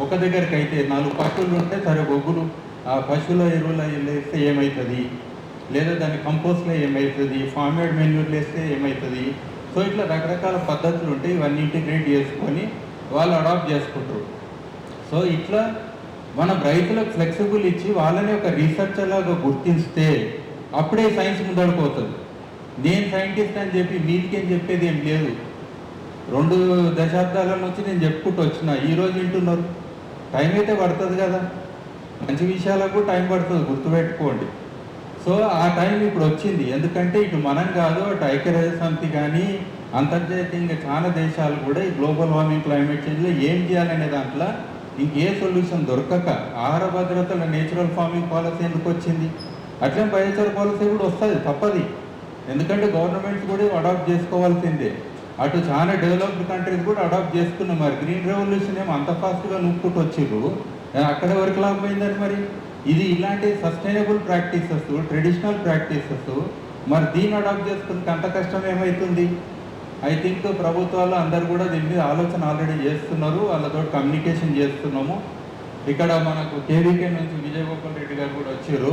ఒక దగ్గరికి అయితే 4 పశువులు ఉంటే సరే బొగ్గులు ఆ పశువుల ఎరువులు వేస్తే ఏమవుతుంది, లేదా దాని కంపోస్ట్లో ఏమవుతుంది, ఫార్మేడ్ మెన్యూర్లు వేస్తే ఏమవుతుంది. సో ఇట్లా రకరకాల పద్ధతులు ఉంటాయి. ఇవన్నీ ఇంటిగ్రేట్ చేసుకొని వాళ్ళు అడాప్ట్ చేసుకుంటారు. సో ఇట్లా మనం రైతులకు ఫ్లెక్సిబుల్ ఇచ్చి వాళ్ళని ఒక రీసెర్చర్ లాగా గుర్తిస్తే అప్పుడే సైన్స్ ముందడుకోతుంది. నేను సైంటిస్ట్ అని చెప్పి మీకేం చెప్పేది ఏం లేదు. 2 దశాబ్దాల నుంచి నేను చెప్పుకుంటూ వచ్చిన, ఈరోజు వింటున్నారు. టైం అయితే పడుతుంది కదా, మంచి విషయాలకు టైం పడుతుంది, గుర్తుపెట్టుకోండి. సో ఆ టైం ఇప్పుడు వచ్చింది. ఎందుకంటే ఇటు మనం కాదు, అటు ఐక్యరాజ్య సమితి కానీ అంతర్జాతీయంగా చాలా దేశాలు కూడా ఈ గ్లోబల్ వార్మింగ్ క్లైమేట్ చేంజ్లో ఏం చేయాలనే దాంట్లో ఇంకే సొల్యూషన్ దొరకక ఆహార భద్రతల నేచురల్ ఫార్మింగ్ పాలసీ ఎందుకు వచ్చింది, అట్లే బయోచార్ పాలసీ కూడా వస్తుంది, తప్పది. ఎందుకంటే గవర్నమెంట్స్ కూడా అడాప్ట్ చేసుకోవాల్సిందే. అటు చాలా డెవలప్డ్ కంట్రీస్ కూడా అడాప్ట్ చేసుకున్నాం. మరి గ్రీన్ రెవల్యూషన్ ఏమో అంత ఫాస్ట్గా నూపుకుంటూ వచ్చిర్రు, అక్కడే వరకు లాభమైందని. మరి ఇది ఇలాంటి సస్టైనబుల్ ప్రాక్టీసెస్, ట్రెడిషనల్ ప్రాక్టీసెస్, మరి దీన్ని అడాప్ట్ చేసుకుని అంత కష్టం ఏమవుతుంది? ఐ థింక్ ప్రభుత్వాలు అందరు కూడా దీని మీద ఆలోచన ఆల్రెడీ చేస్తున్నారు, వాళ్ళతో కమ్యూనికేషన్ చేస్తున్నాము. ఇక్కడ మనకు కేవీకే నుంచి విజయగోపాల్ రెడ్డి గారు కూడా వచ్చారు.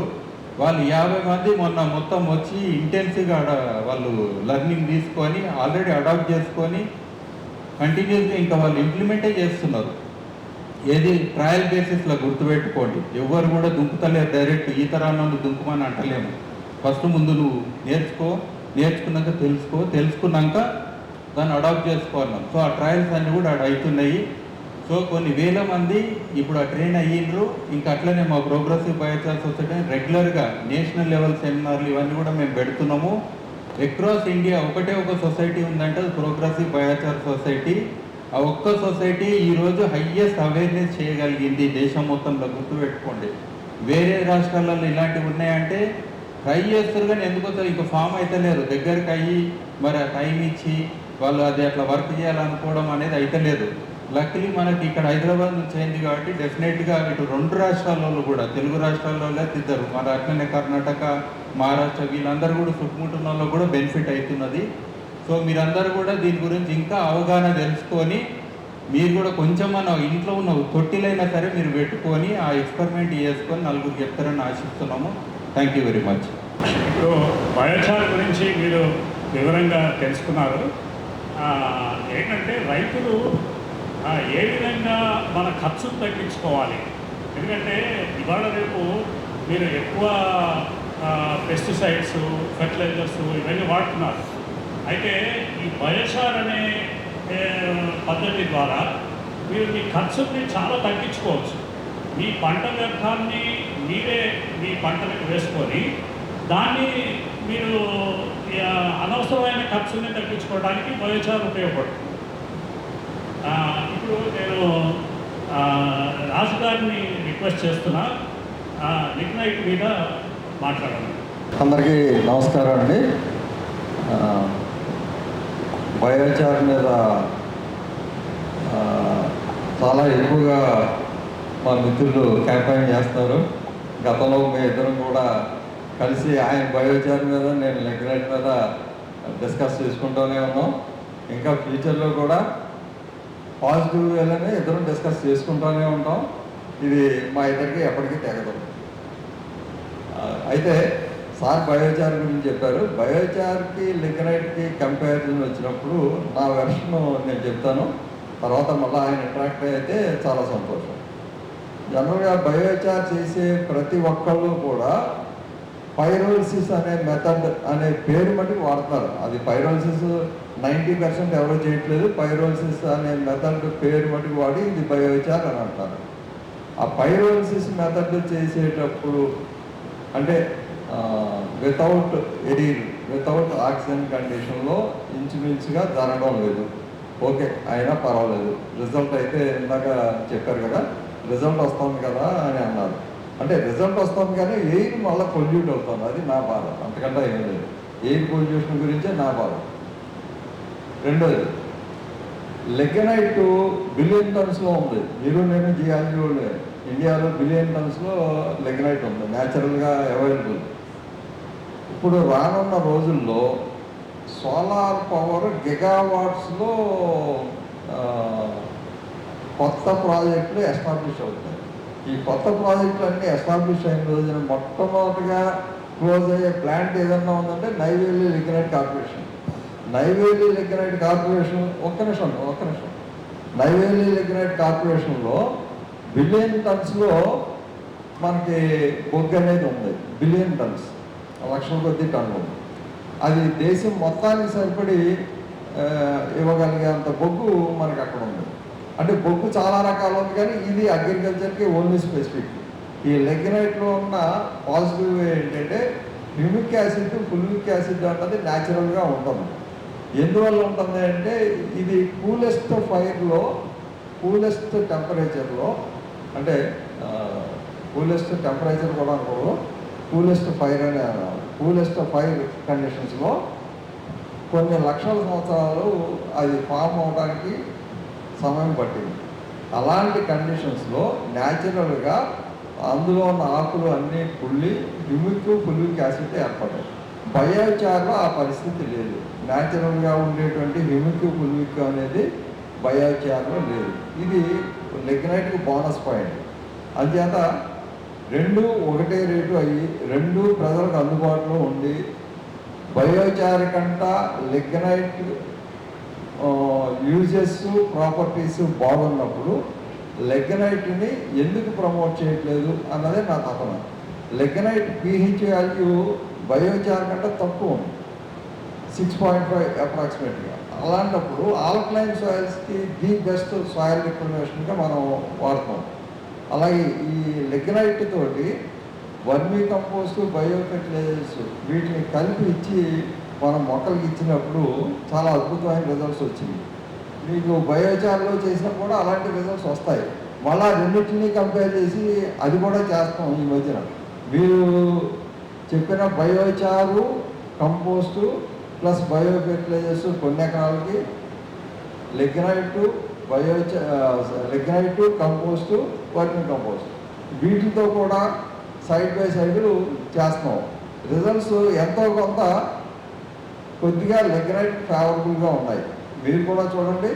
వాళ్ళు 50 మంది మొన్న మొత్తం వచ్చి ఇంటెన్సివ్గా వాళ్ళు లెర్నింగ్ తీసుకొని ఆల్రెడీ అడాప్ట్ చేసుకొని కంటిన్యూస్గా ఇంకా వాళ్ళు ఇంప్లిమెంటే చేస్తున్నారు. ఏది ట్రయల్ బేసిస్లో గుర్తుపెట్టుకోండి. ఎవరు కూడా దుంకుతలేరు డైరెక్ట్ ఈ తరాన్ని దుంకుమని అంటలేము. ఫస్ట్ ముందు నువ్వు నేర్చుకున్నాక తెలుసుకున్నాక దాన్ని అడాప్ట్ చేసుకోవాలి. సో ఆ ట్రయల్స్ అన్నీ కూడా అవుతున్నాయి. సో కొన్ని వేల మంది ఇప్పుడు ఆ ట్రైన్ అయ్యిండ్రు. ఇంకా అట్లనే మా ప్రోగ్రెసివ్ బయోచార్ సొసైటీ రెగ్యులర్గా నేషనల్ లెవెల్ సెమినార్లు ఇవన్నీ కూడా మేము పెడుతున్నాము. అక్రాస్ ఇండియా ఒకటే ఒక సొసైటీ ఉందంటే అది ప్రోగ్రెసివ్ బయోచార్ సొసైటీ. ఆ ఒక్క సొసైటీ ఈరోజు హయ్యెస్ట్ అవేర్నెస్ చేయగలిగింది దేశం మొత్తంలో, గుర్తుపెట్టుకోండి. వేరే రాష్ట్రాలలో ఇలాంటివి ఉన్నాయంటే ట్రై చేస్తారు కానీ ఎందుకు వస్తారు, ఇంకా ఫామ్ అయితే లేరు. దగ్గరికి అయ్యి మరి ఆ టైం ఇచ్చి వాళ్ళు అది అట్లా వర్క్ చేయాలనుకోవడం అనేది అయితే లేదు. లక్కలీ మనకి ఇక్కడ హైదరాబాద్ నుంచి అయింది కాబట్టి డెఫినెట్గా ఇటు 2 రాష్ట్రాలలో కూడా, తెలుగు రాష్ట్రాల్లో ఇద్దరు, మరి అట్లనే కర్ణాటక, మహారాష్ట్ర వీళ్ళందరూ కూడా చుట్టుముట్టున్న కూడా బెనిఫిట్ అవుతున్నది. సో మీరందరూ కూడా దీని గురించి ఇంకా అవగాహన తెలుసుకొని మీరు కూడా కొంచెం మన ఇంట్లో ఉన్న తొట్టిలైనా సరే మీరు పెట్టుకొని ఆ ఎక్స్పెరిమెంట్ చేసుకొని నలుగురికి చెప్తారని ఆశిస్తున్నాము. Thank you very much. ఇప్పుడు బయోచార్ గురించి మీరు వివరంగా తెలుసుకున్నారు. ఏంటంటే రైతులు ఏ విధంగా మన ఖర్చును తగ్గించుకోవాలి. ఎందుకంటే ఇవాళ రేపు మీరు ఎక్కువ పెస్టిసైడ్స్, ఫెర్టిలైజర్స్ ఇవన్నీ వాడుతున్నారు. అయితే ఈ బయోచార్ అనే పద్ధతి ద్వారా మీరు మీ ఖర్చుని చాలా తగ్గించుకోవచ్చు. మీ పంట వ్యర్థాన్ని మీరే మీ పంటలకు వేసుకొని దాన్ని మీరు అనవసరమైన ఖర్చుని తగ్గించుకోవడానికి బయోచార్ ఉపయోగపడుతుంది. ఇప్పుడు నేను రాజు గారిని రిక్వెస్ట్ చేస్తున్నా లిగ్నైట్ మీద మాట్లాడాలి. అందరికీ నమస్కారం అండి. బయోచార్ మీద చాలా ఎక్కువగా మా మిత్రులు క్యాంపెయిన్ చేస్తారు. గతంలో మీ ఇద్దరం కూడా కలిసి ఆయన బయోచార్ మీద, నేను లిగ్నైట్ మీద డిస్కస్ చేసుకుంటూనే ఉన్నాం. ఇంకా ఫ్యూచర్లో కూడా పాజిటివ్ వేలని ఇద్దరం డిస్కస్ చేసుకుంటూనే ఉంటాం. ఇది మా ఇద్దరికి ఎప్పటికీ తెగదు. అయితే సార్ బయోచార్ గురించి చెప్పారు. బయోచార్కి లిగ్నైట్కి కంపారిజన్ వచ్చినప్పుడు నా వెర్షన్ నేను చెప్తాను, తర్వాత మళ్ళీ ఆయన ఇంటరాక్ట్ అయితే చాలా సంతోషం. జనరల్గా బయోచార్ చేసే ప్రతి ఒక్కళ్ళు కూడా పైరోలిసిస్ అనే మెథడ్ అనే పేరు మటుకు వాడతారు. అది పైరోలిసిస్ 90% ఎవరు చేయట్లేదు. పైరోలిసిస్ అనే మెథడ్ పేరు మటుకు వాడి ఇది బయోచార్ అని అంటారు. ఆ పైరోలిసిస్ మెథడ్ చేసేటప్పుడు అంటే వితౌట్ ఎయిర్, వితౌట్ ఆక్సిజన్ కండిషన్లో ఇంచుమించుగా జరగడం లేదు. ఓకే, అయినా పర్వాలేదు. రిజల్ట్ అయితే ఇందాక చెప్పారు కదా, రిజల్ట్ వస్తుంది కదా అని అన్నారు. అంటే రిజల్ట్ వస్తుంది కానీ ఎయిర్ మళ్ళీ పొల్యూట్ అవుతుంది. అది నా బాధ, అంతకంటే ఏం లేదు. ఎయిర్ పొల్యూషన్ గురించే నా బాధ. రెండోది, లిగ్నైట్ బిలియన్ టన్స్లో ఉంది. మీరు నేను జియాలజీలో ఇండియాలో బిలియన్ టన్స్లో లిగ్నైట్ ఉంది న్యాచురల్గా అవైలబుల్. ఇప్పుడు రానున్న రోజుల్లో సోలార్ పవర్ గిగావాట్స్లో కొత్త ప్రాజెక్టులు ఎస్టాబ్లిష్ అవుతాయి. ఈ కొత్త ప్రాజెక్టులు అన్నీ ఎస్టాబ్లిష్ అయిన రోజున మొట్టమొదటిగా క్లోజ్ అయ్యే ప్లాంట్ ఏదన్నా ఉందంటే Neyveli lignite corporation. Neyveli lignite corporation ఒక్క నిమిషం నైవేలి లిగ్నైట్ కార్పొరేషన్లో బిలియన్ టన్స్లో మనకి బొగ్గు అనేది ఉంది. బిలియన్ టన్స్, లక్షల కొద్ది టన్నులు. అది దేశం మొత్తానికి సరిపడి ఇవ్వగలిగేంత బొగ్గు మనకి అక్కడ ఉంది. అంటే బొగ్గు చాలా రకాలు ఉంది, కానీ ఇది అగ్రికల్చర్కి ఓన్లీ స్పెసిఫిక్. ఈ లిగ్నైట్లో ఉన్న పాజిటివ్ ఏంటంటే హ్యూమిక్ యాసిడ్, ఫుల్విక్ యాసిడ్ అన్నది న్యాచురల్గా ఉంటుంది. ఎందువల్ల ఉంటుంది అంటే ఇది కూలెస్ట్ ఫైర్లో, కూలెస్ట్ టెంపరేచర్లో, అంటే కూలెస్ట్ టెంపరేచర్ కూడా అనుకో, కూలెస్ట్ ఫైర్ అనే కూలెస్ట్ ఫైర్ కండిషన్స్లో కొన్ని లక్షల సంవత్సరాలు అది ఫామ్ అవడానికి సమయం పట్టింది. అలాంటి కండిషన్స్లో న్యాచురల్గా అందులో ఉన్న ఆకులు అన్నీ కుళ్ళి హ్యూమిక్, ఫుల్విక్ యాసిడ్ ఏర్పడ్డాయి. బయోచార్లో ఆ పరిస్థితి లేదు. న్యాచురల్గా ఉండేటువంటి హ్యూమిక్, ఫుల్విక్ అనేది బయోచార్లో లేదు. ఇది లిగ్నైట్కి బోనస్ పాయింట్. అందుచేత రెండు ఒకటే రేటు అయ్యి రెండు ప్రజలకు అందుబాటులో ఉండి బయోచార్ కంటా లిగ్నైట్ యూజెస్, ప్రాపర్టీస్ బాగున్నప్పుడు లిగ్నైట్ని ఎందుకు ప్రమోట్ చేయట్లేదు అన్నదే నా తపన. లిగ్నైట్ pH వాల్యూ బయోచార్ కంటే తక్కువ ఉంది, 6.5 అప్రాక్సిమేట్గా. అలాంటప్పుడు ఆల్కలైన్ సాయిల్స్కి ది బెస్ట్ సాయిల్ రికమెండేషన్గా మనం వాడతాం. అలాగే ఈ లిగ్నైట్ తోటి వర్మీ కంపోస్ట్, బయో ఫెర్టిలైజర్స్ వీటిని కలిపి ఇచ్చి మనం మొక్కలకి ఇచ్చినప్పుడు చాలా అద్భుతమైన రిజల్ట్స్ వచ్చింది. మీకు బయోచార్లో చేసినా కూడా అలాంటి రిజల్ట్స్ వస్తాయి. మళ్ళీ రెండింటినీ కంపేర్ చేసి అది కూడా చేస్తాం ఈ మధ్యన. మీరు చెప్పిన బయోచారు, కంపోస్టు ప్లస్ బయో ఫెర్టిలైజర్స్ కొన్ని ఎకరాలకి, లిగ్నైట్, కంపోస్టు, వర్మీ కంపోస్ట్ వీటితో కూడా సైడ్ బై సైడ్ చేస్తున్నాం. రిజల్ట్స్ ఎంతో కొంత కొద్దిగా లిగ్నైట్ ఫేవరబుల్గా ఉన్నాయి. మీరు కూడా చూడండి,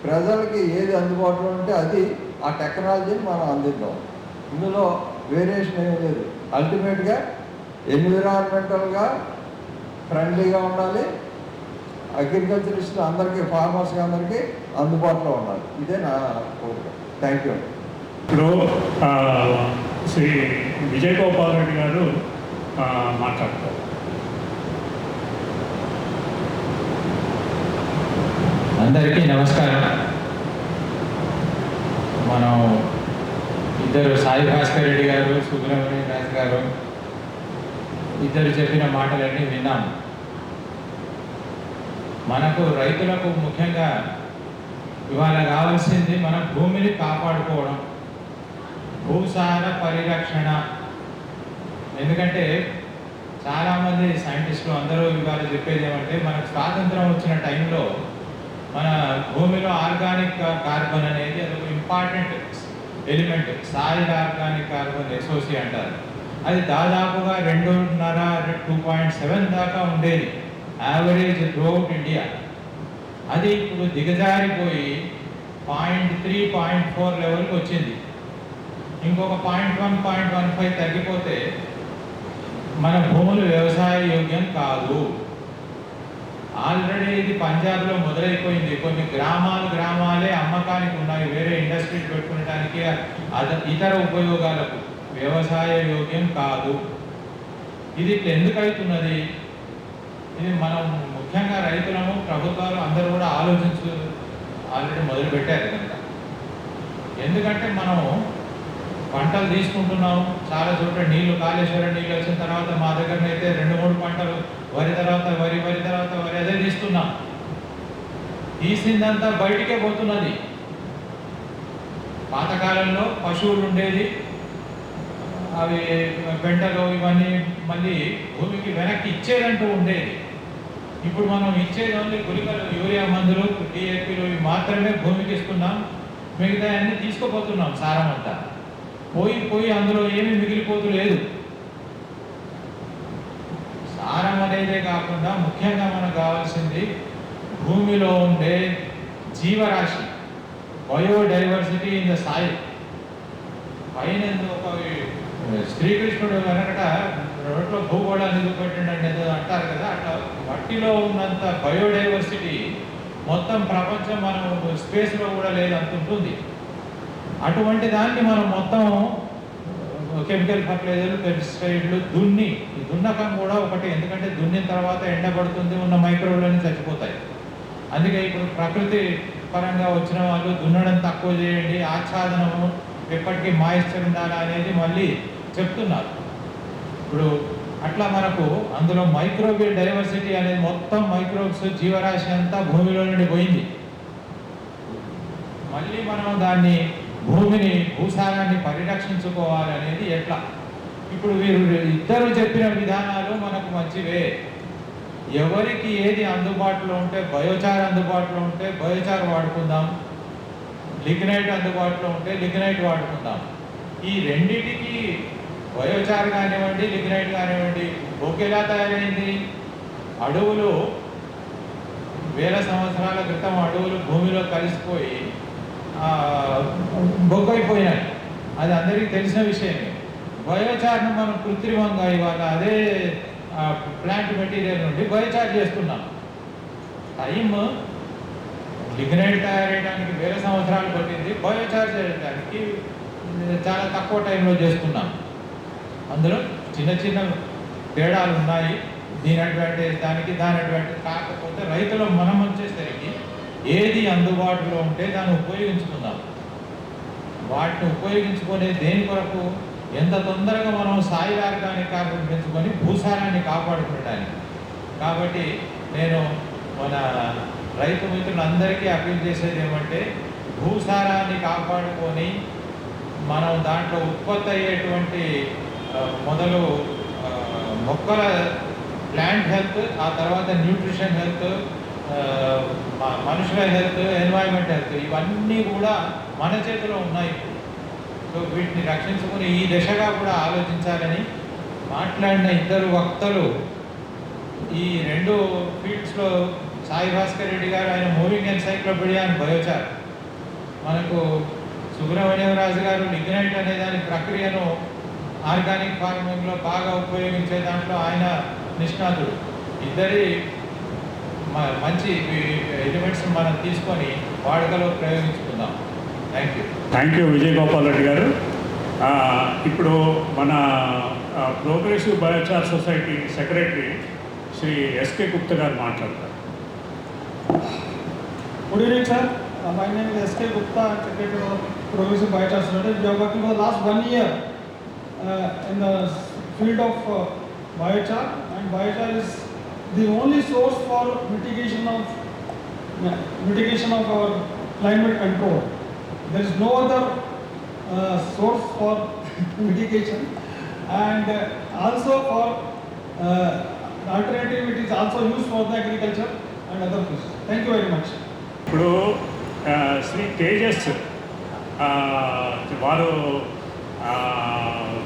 ప్రజలకి ఏది అందుబాటులో ఉంటే అది ఆ టెక్నాలజీని మనం అందిద్దాం. ఇందులో వేరియేషన్ ఏమీ లేదు. అల్టిమేట్గా ఎన్విరాన్మెంటల్గా ఫ్రెండ్లీగా ఉండాలి, అగ్రికల్చరిస్ట్ అందరికీ, ఫార్మర్స్కి అందరికీ అందుబాటులో ఉండాలి. ఇదే నా కోరిక. Thank you. ఇప్పుడు శ్రీ విజయ్ గోపాల్ రెడ్డి గారు మాట్లాడతారు. అందరికీ నమస్కారం. మనం ఇద్దరు సాయి భాస్కర్ రెడ్డి గారు, సుబ్రహ్మణ్యం రాజు గారు ఇద్దరు చెప్పిన మాటలన్నీ విన్నాము. మనకు రైతులకు ముఖ్యంగా ఇవాళ కావాల్సింది మన భూమిని కాపాడుకోవడం, భూసార పరిరక్షణ. ఎందుకంటే చాలామంది సైంటిస్టులు అందరూ ఇవాళ చెప్పేది ఏమంటే, మనకు స్వాతంత్రం వచ్చిన టైంలో మన భూమిలో ఆర్గానిక్ కార్బన్ అనేది అదొక important element. Soil organic carbon SOC అంటారు. అది దాదాపుగా 2.5-2.7 దాకా ఉండేది యావరేజ్ త్రూఅవుట్ ఇండియా. అది ఇప్పుడు దిగజారిపోయి 0.3-0.4 లెవెల్కి వచ్చింది. ఇంకొక 0.1-0.15 తగ్గిపోతే మన భూములు వ్యవసాయ యోగ్యం కాదు. ఆల్రెడీ ఇది పంజాబ్లో మొదలైపోయింది. కొన్ని గ్రామాలే అమ్మకానికి ఉన్నాయి, వేరే ఇండస్ట్రీస్ పెట్టుకోవడానికి, ఇతర ఉపయోగాలకు. వ్యవసాయ యోగ్యం కాదు. ఇది ఎందుకు అవుతున్నది? ఇది మనం ముఖ్యంగా రైతులను, ప్రభుత్వాలు అందరూ కూడా ఆల్రెడీ మొదలుపెట్టారు కనుక. ఎందుకంటే మనం పంటలు తీసుకుంటున్నాం, చాలా చోట్ల నీళ్లు, కాళేశ్వరం నీళ్ళు వచ్చిన తర్వాత మా దగ్గరనైతే 2-3 పంటలు, వరి తర్వాత వరి, వరి తర్వాత వరి, అదే తీస్తున్నాం. తీసిందంతా బయటికే పోతున్నది. పాతకాలంలో పశువులు ఉండేది, అవి పెంటలు ఇవన్నీ మళ్ళీ భూమికి వెనక్కి ఇచ్చేదంటూ ఉండేది. ఇప్పుడు మనం ఇచ్చేది ఓన్లీ గుళికలు, యూరియా మందులు, డిఏపీలు ఇవి మాత్రమే భూమికి ఇస్తున్నాం. మిగతా అన్నీ తీసుకుపోతున్నాం. సారం అంతా పోయి అందులో ఏమీ మిగిలిపోతూ లేదు. సారం అనేదే కాకుండా ముఖ్యంగా మనకు కావాల్సింది భూమిలో ఉండే జీవరాశి, బయోడైవర్సిటీ ఇన్ ద సాయిల్. పైన ఒక శ్రీకృష్ణుడు వెనకట రోడ్లో భూగోళాన్ని చూపెట్టిండండి ఏదో అంటారు కదా, అట్లా మట్టిలో ఉన్నంత బయోడైవర్సిటీ మొత్తం ప్రపంచం మనం స్పేస్లో కూడా లేదు అంత ఉంటుంది. అటువంటి దాన్ని మనం మొత్తం కెమికల్ ఫర్టిలైజర్లు, పెస్టిసైడ్లు దున్ని, ఈ దున్నకం కూడా ఒకటి. ఎందుకంటే దున్నిన తర్వాత ఎండబడుతుంది, ఉన్న మైక్రోబ్లన్నీ చచ్చిపోతాయి. అందుకే ఇప్పుడు ప్రకృతి పరంగా వచ్చిన వాళ్ళు దున్నడం తక్కువ చేయండి, ఆచ్ఛాదనము ఎప్పటికీ మాయిశ్చర్ ఉండాలి అనేది మళ్ళీ చెప్తున్నారు. ఇప్పుడు అట్లా మనకు అందులో మైక్రోబియల్ డైవర్సిటీ అనేది మొత్తం మైక్రోబ్స్ జీవరాశి అంతా భూమిలో నుండి పోయింది. మళ్ళీ మనం దాన్ని భూమిని, భూసారాన్ని పరిరక్షించుకోవాలి అనేది ఎట్లా? ఇప్పుడు వీరు ఇద్దరు చెప్పిన విధానాలు మనకు మంచివే. ఎవరికి ఏది అందుబాటులో ఉంటే, బయోచార్ అందుబాటులో ఉంటే బయోచార్ వాడుకుందాం, లిగ్నైట్ అందుబాటులో ఉంటే లిగ్నైట్ వాడుకుందాం. ఈ రెండిటికి బయోచార్ కానివ్వండి, లిగ్నైట్ కానివ్వండి ఒకేలా తయారైంది. అడవులు వేల సంవత్సరాల క్రితం అడవులు భూమిలో కలిసిపోయి బొగ్గైపోయినాయి. అది అందరికీ తెలిసిన విషయమే. బయోచార్ను మనం కృత్రిమంగా ఇవాళ అదే ప్లాంట్ మెటీరియల్ నుండి బయోచార్ చేస్తున్నాం. టైం లిగ్నైట్ తయారయ్యడానికి వేల సంవత్సరాలు పట్టింది, బయోచార్ చేయడానికి చాలా తక్కువ టైంలో చేస్తున్నాం. అందులో చిన్న చిన్న తేడాలు ఉన్నాయి, దీని అడ్వాంటేజ్ దానికి, దాని అడ్వాంటేజ్. కాకపోతే రైతులు మనం వచ్చేసరికి ఏది అందుబాటులో ఉంటే దాన్ని ఉపయోగించుకుందాం. వాటిని ఉపయోగించుకునే దేని కొరకు? ఎంత తొందరగా మనం సాయిల్ ఆర్గానిక్ కార్బన్ పెంచుకొని భూసారాన్ని కాపాడుకోవడానికి. కాబట్టి నేను మన రైతు మిత్రులందరికీ అప్పీల్ చేసేది ఏమంటే, భూసారాన్ని కాపాడుకొని మనం దాంట్లో ఉత్పత్తి అయ్యేటువంటి మొదలు మొక్కల ప్లాంట్ హెల్త్, ఆ తర్వాత న్యూట్రిషన్ హెల్త్, మనుషుల హెల్త్, ఎన్వైరన్మెంట్ హెల్త్, ఇవన్నీ కూడా మన చేతిలో ఉన్నాయి. సో వీటిని రక్షించుకుని ఈ దిశగా కూడా ఆలోచించాలని మాట్లాడిన ఇద్దరు వక్తలు, ఈ రెండు ఫీల్డ్స్లో సాయి భాస్కర్ రెడ్డి గారు, ఆయన మూవింగ్ ఎన్సైక్లోపీడియా అండ్ బయోచార్, మనకు సుబ్రహ్మణ్యరాజు గారు లిగ్నైట్ అనే దాని ప్రక్రియను ఆర్గానిక్ ఫార్మింగ్లో బాగా ఉపయోగించే దాంట్లో ఆయన నిష్ణాతుడు. ఇద్దరి మంచి ఎలిమెంట్స్ మనం తీసుకొని వాడుకలో ప్రయోగించుకుందాం. థ్యాంక్ యూ విజయ్ గోపాల్ రెడ్డి గారు. ఇప్పుడు మన progressive biochar society secretary Shri S K Gupta గారు మాట్లాడతారు. Good evening, sir. My name is S.K. Gupta, I'm Secretary of Progressive Biochar Society. We are working for the last 1 year in the field of biochar, and biochar is the only source for mitigation of our climate control. There is no other source for mitigation, and also for alternative, it is also used for the agriculture and other uses. Thank you very much. ఇప్పుడు శ్రీ తేజస్ వారు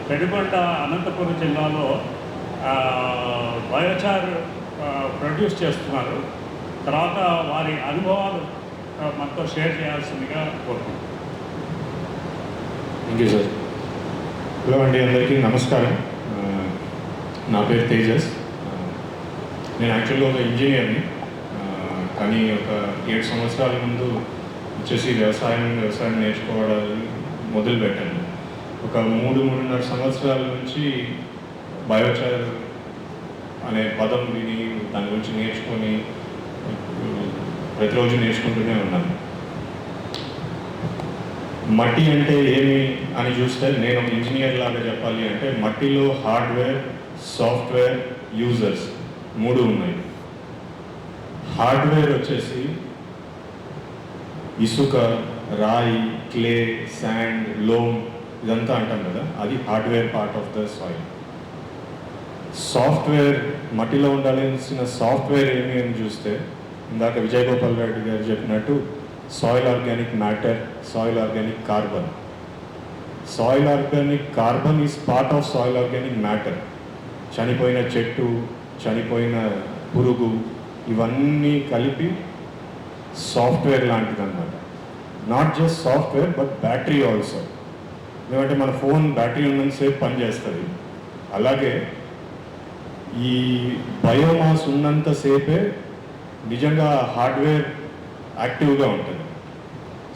పెనుగొండ అనంతపురం జిల్లాలో biochar produce చేస్తున్నారు. తర్వాత వారి అనుభవాలు మనతో share చేయాల్సిందిగా కోరుకుంటున్నాను. Thank you sir. హలో అండి, అందరికీ నమస్కారం. నా పేరు తేజస్. నేను యాక్చువల్గా ఒక ఇంజనీర్ని, కానీ ఒక 7 సంవత్సరాల ముందు వచ్చేసి వ్యవసాయం నేర్చుకోవడానికి మొదలుపెట్టాను. ఒక 3-3.5 సంవత్సరాల నుంచి బయోచార్ అనే పదం విని దాని గురించి నేర్చుకొని ప్రతిరోజు నేర్చుకుంటూనే ఉన్నాను. మట్టి అంటే ఏమి అని చూస్తే, నేను ఒక ఇంజనీర్ లాగా చెప్పాలి అంటే, మట్టిలో హార్డ్వేర్, సాఫ్ట్వేర్, యూజర్స్ 3 ఉన్నాయి. హార్డ్వేర్ వచ్చేసి ఇసుక, రాయి, క్లే, శాండ్, లోమ్ ఇదంతా అంటాం కదా, అది hardware part of the soil. Software, మట్టిలో ఉండాల్సిన సాఫ్ట్వేర్ ఏమి అని చూస్తే, ఇందాక విజయ్ గోపాల్ రెడ్డి గారు చెప్పినట్టు soil organic matter, soil organic carbon. Soil organic carbon is part of soil organic matter. చనిపోయిన చెట్టు, చనిపోయిన పురుగు ఇవన్నీ కలిపి సాఫ్ట్వేర్ లాంటిది అనమాట. Not just software but battery also. ఎందుకంటే మన ఫోన్ బ్యాటరీ ఉన్నంతసేపు పనిచేస్తుంది, అలాగే ఈ బయోమాస్ ఉన్నంతసేపే నిజంగా హార్డ్వేర్ యాక్టివ్గా ఉంటుంది.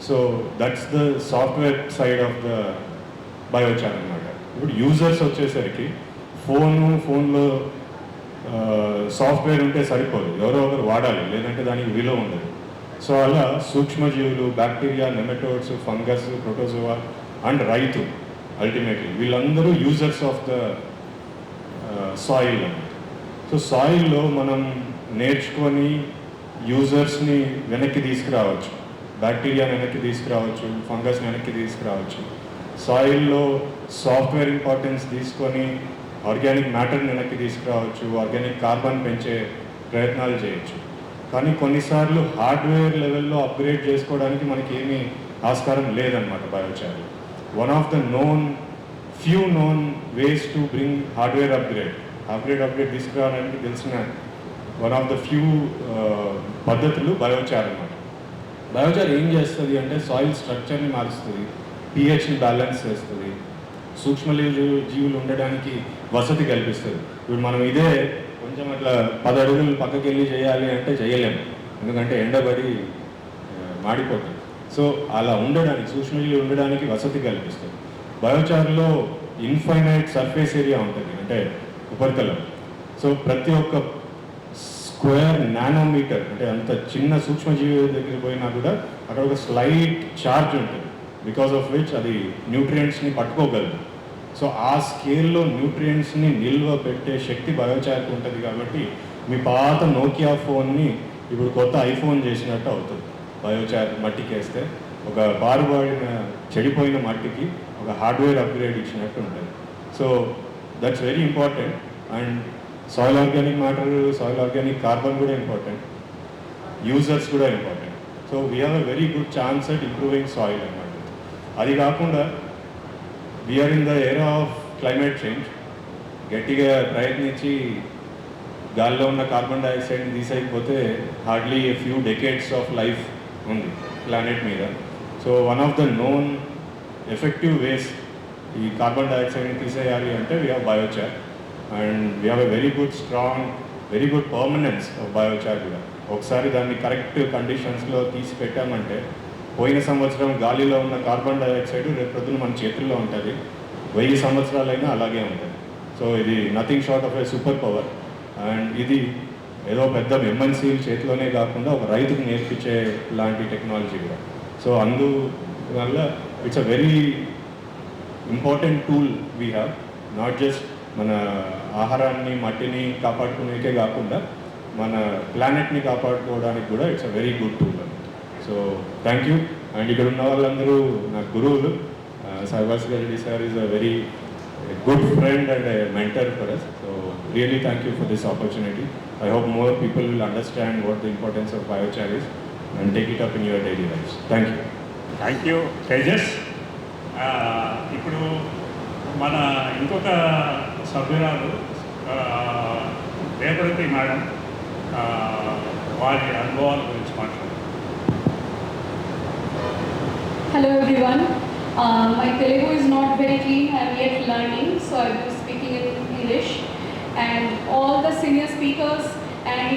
So that's the software side of the biochar అనమాట. ఇప్పుడు యూజర్స్ వచ్చేసరికి ఫోన్లో సాఫ్ట్వేర్ ఉంటే సరిపోదు, ఎవరో ఒకరు వాడాలి, లేదంటే దానికి విలువ ఉండదు. సో అలా సూక్ష్మజీవులు, bacteria, nematodes, fungus, protozoa and రైతు అల్టిమేట్లీ వీళ్ళందరూ యూజర్స్ ఆఫ్ ద సాయిల్ అన్నమాట. సో సాయిల్లో మనం నేర్చుకొని యూజర్స్ని వెనక్కి తీసుకురావచ్చు, బ్యాక్టీరియాని వెనక్కి తీసుకురావచ్చు, ఫంగస్ వెనక్కి తీసుకురావచ్చు. సాయిల్లో సాఫ్ట్వేర్ ఇంపార్టెన్స్ తీసుకొని ఆర్గానిక్ మ్యాటర్ని వెనక్కి తీసుకురావచ్చు, ఆర్గానిక్ కార్బన్ పెంచే ప్రయత్నాలు చేయొచ్చు. కానీ కొన్నిసార్లు హార్డ్వేర్ లెవెల్లో అప్గ్రేడ్ చేసుకోవడానికి మనకి ఏమీ ఆస్కారం లేదనమాట బయోచార్లో. One of the few known ways to bring hardware upgrade తీసుకురావడానికి తెలిసిన వన్ ఆఫ్ ద ఫ్యూ పద్ధతులు బయోచార్ అనమాట. బయోచార్ ఏం చేస్తుంది అంటే సాయిల్ స్ట్రక్చర్ని మారుస్తుంది, పిహెచ్ని బ్యాలెన్స్ చేస్తుంది, జీవులు ఉండడానికి వసతి కల్పిస్తుంది. ఇప్పుడు మనం ఇదే కొంచెం అట్లా 10 అడుగులు పక్కకి వెళ్ళి చేయాలి అంటే చేయలేము, ఎందుకంటే ఎండబడి మాడిపోతుంది. సో అలా ఉండడానికి సూక్ష్మజీవులు ఉండడానికి వసతి కల్పిస్తుంది. బయోచార్లో ఇన్ఫైనైట్ సర్ఫేస్ ఏరియా ఉంటుంది, అంటే ఉపరితలం. సో ప్రతి ఒక్క స్క్వేర్ నానోమీటర్, అంటే అంత చిన్న సూక్ష్మజీవి దగ్గర పోయినా కూడా అక్కడ ఒక స్లైట్ చార్జ్ ఉంటుంది, బికాస్ ఆఫ్ విచ్ అది న్యూట్రియంట్స్ని పట్టుకోగలదు. సో ఆ స్కేల్లో న్యూట్రియంట్స్ని నిల్వ పెట్టే శక్తి బయోచార్కి ఉంటుంది. కాబట్టి మీ పాత నోకియా ఫోన్ని ఇప్పుడు కొత్త ఐఫోన్ చేసినట్టు అవుతుంది. బయోచార్ మట్టికి వేస్తే ఒక చెడిపోయిన మట్టికి ఒక హార్డ్వేర్ అప్గ్రేడ్ ఇచ్చినట్టు ఉంటుంది. So that's very important. And soil organic matter, soil organic carbon కూడా ఇంపార్టెంట్, యూజర్స్ కూడా important. So we have a very good chance at improving soil అన్నమాట. అది కాకుండా we are in the era of climate change. గట్టిగా ప్రయత్నించి గాలిలో ఉన్న carbon డైఆక్సైడ్ని తీసేయకపోతే hardly a few decades of life ఉంది ప్లానెట్ మీద. So one of the known effective ways ఈ కార్బన్ డైఆక్సైడ్ని తీసేయాలి అంటే we have biochar. And we have a very good permanence of biochar కూడా. ఒకసారి దాన్ని కరెక్ట్ కండిషన్స్లో తీసి పెట్టామంటే పోయిన సంవత్సరం గాలిలో ఉన్న కార్బన్ డైఆక్సైడ్ రేపు పొద్దున మన చేతుల్లో ఉంటుంది, 1000 సంవత్సరాలైనా అలాగే ఉంటుంది. సో ఇది nothing short of A super power. And ఇది ఏదో పెద్ద ఎంఎన్సీల చేతిలోనే కాకుండా ఒక రైతుకు నేర్పించే లాంటి టెక్నాలజీ కూడా. సో అందువల్ల it's a very important tool we have. Not just మన ఆహారాన్ని, మట్టిని కాపాడుకునేకే కాకుండా మన ప్లానెట్ని కాపాడుకోవడానికి కూడా it's a very good tool. So thank you. And ఇక్కడ ఉన్న వాళ్ళందరూ నా గురువులు. Saibhaskar Reddy sir is a very good friend and a mentor for us. So really thank you for this opportunity. I hope more people will understand what the importance of biochar is and take it up in your daily lives. Thank you. Thank you Tejas. ఇప్పుడు మన ఇంకొక సభ్యురాలు రేపటి madam వారి అనుభవాల గురించి మాట్లాడారు. Hello everyone. My Telugu is not very clean. I am yet learning, so I will be speaking in English. And all the senior speakers and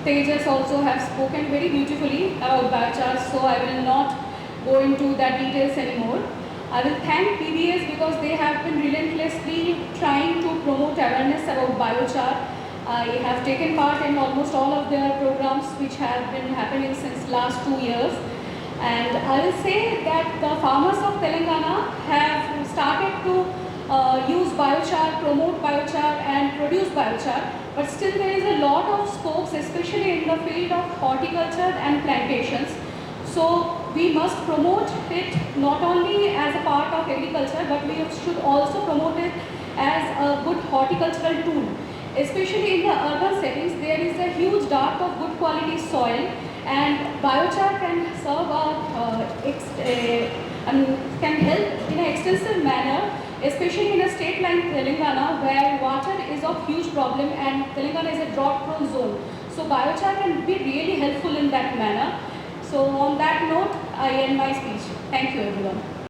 Tejas also have spoken very beautifully about biochar, so I will not go into that details anymore. I will thank PBS because they have been relentlessly trying to promote awareness about biochar. I have taken part in almost all of their programs which have been happening since last 2 years. And I will say that the farmers of Telangana have started to use biochar, promote biochar and produce biochar, but still there is a lot of scopes, especially in the field of horticulture and plantations. So we must promote it not only as a part of agriculture, but we should also promote it as a good horticultural tool. Especially in the urban settings, there is a huge dearth of good quality soil, and biochar can serve can help in an extensive manner especially in a state like Telangana where water is a huge problem and Telangana is a drought-prone zone. So biochar can be really helpful in that manner. So on that note, I end my speech. Thank you everyone.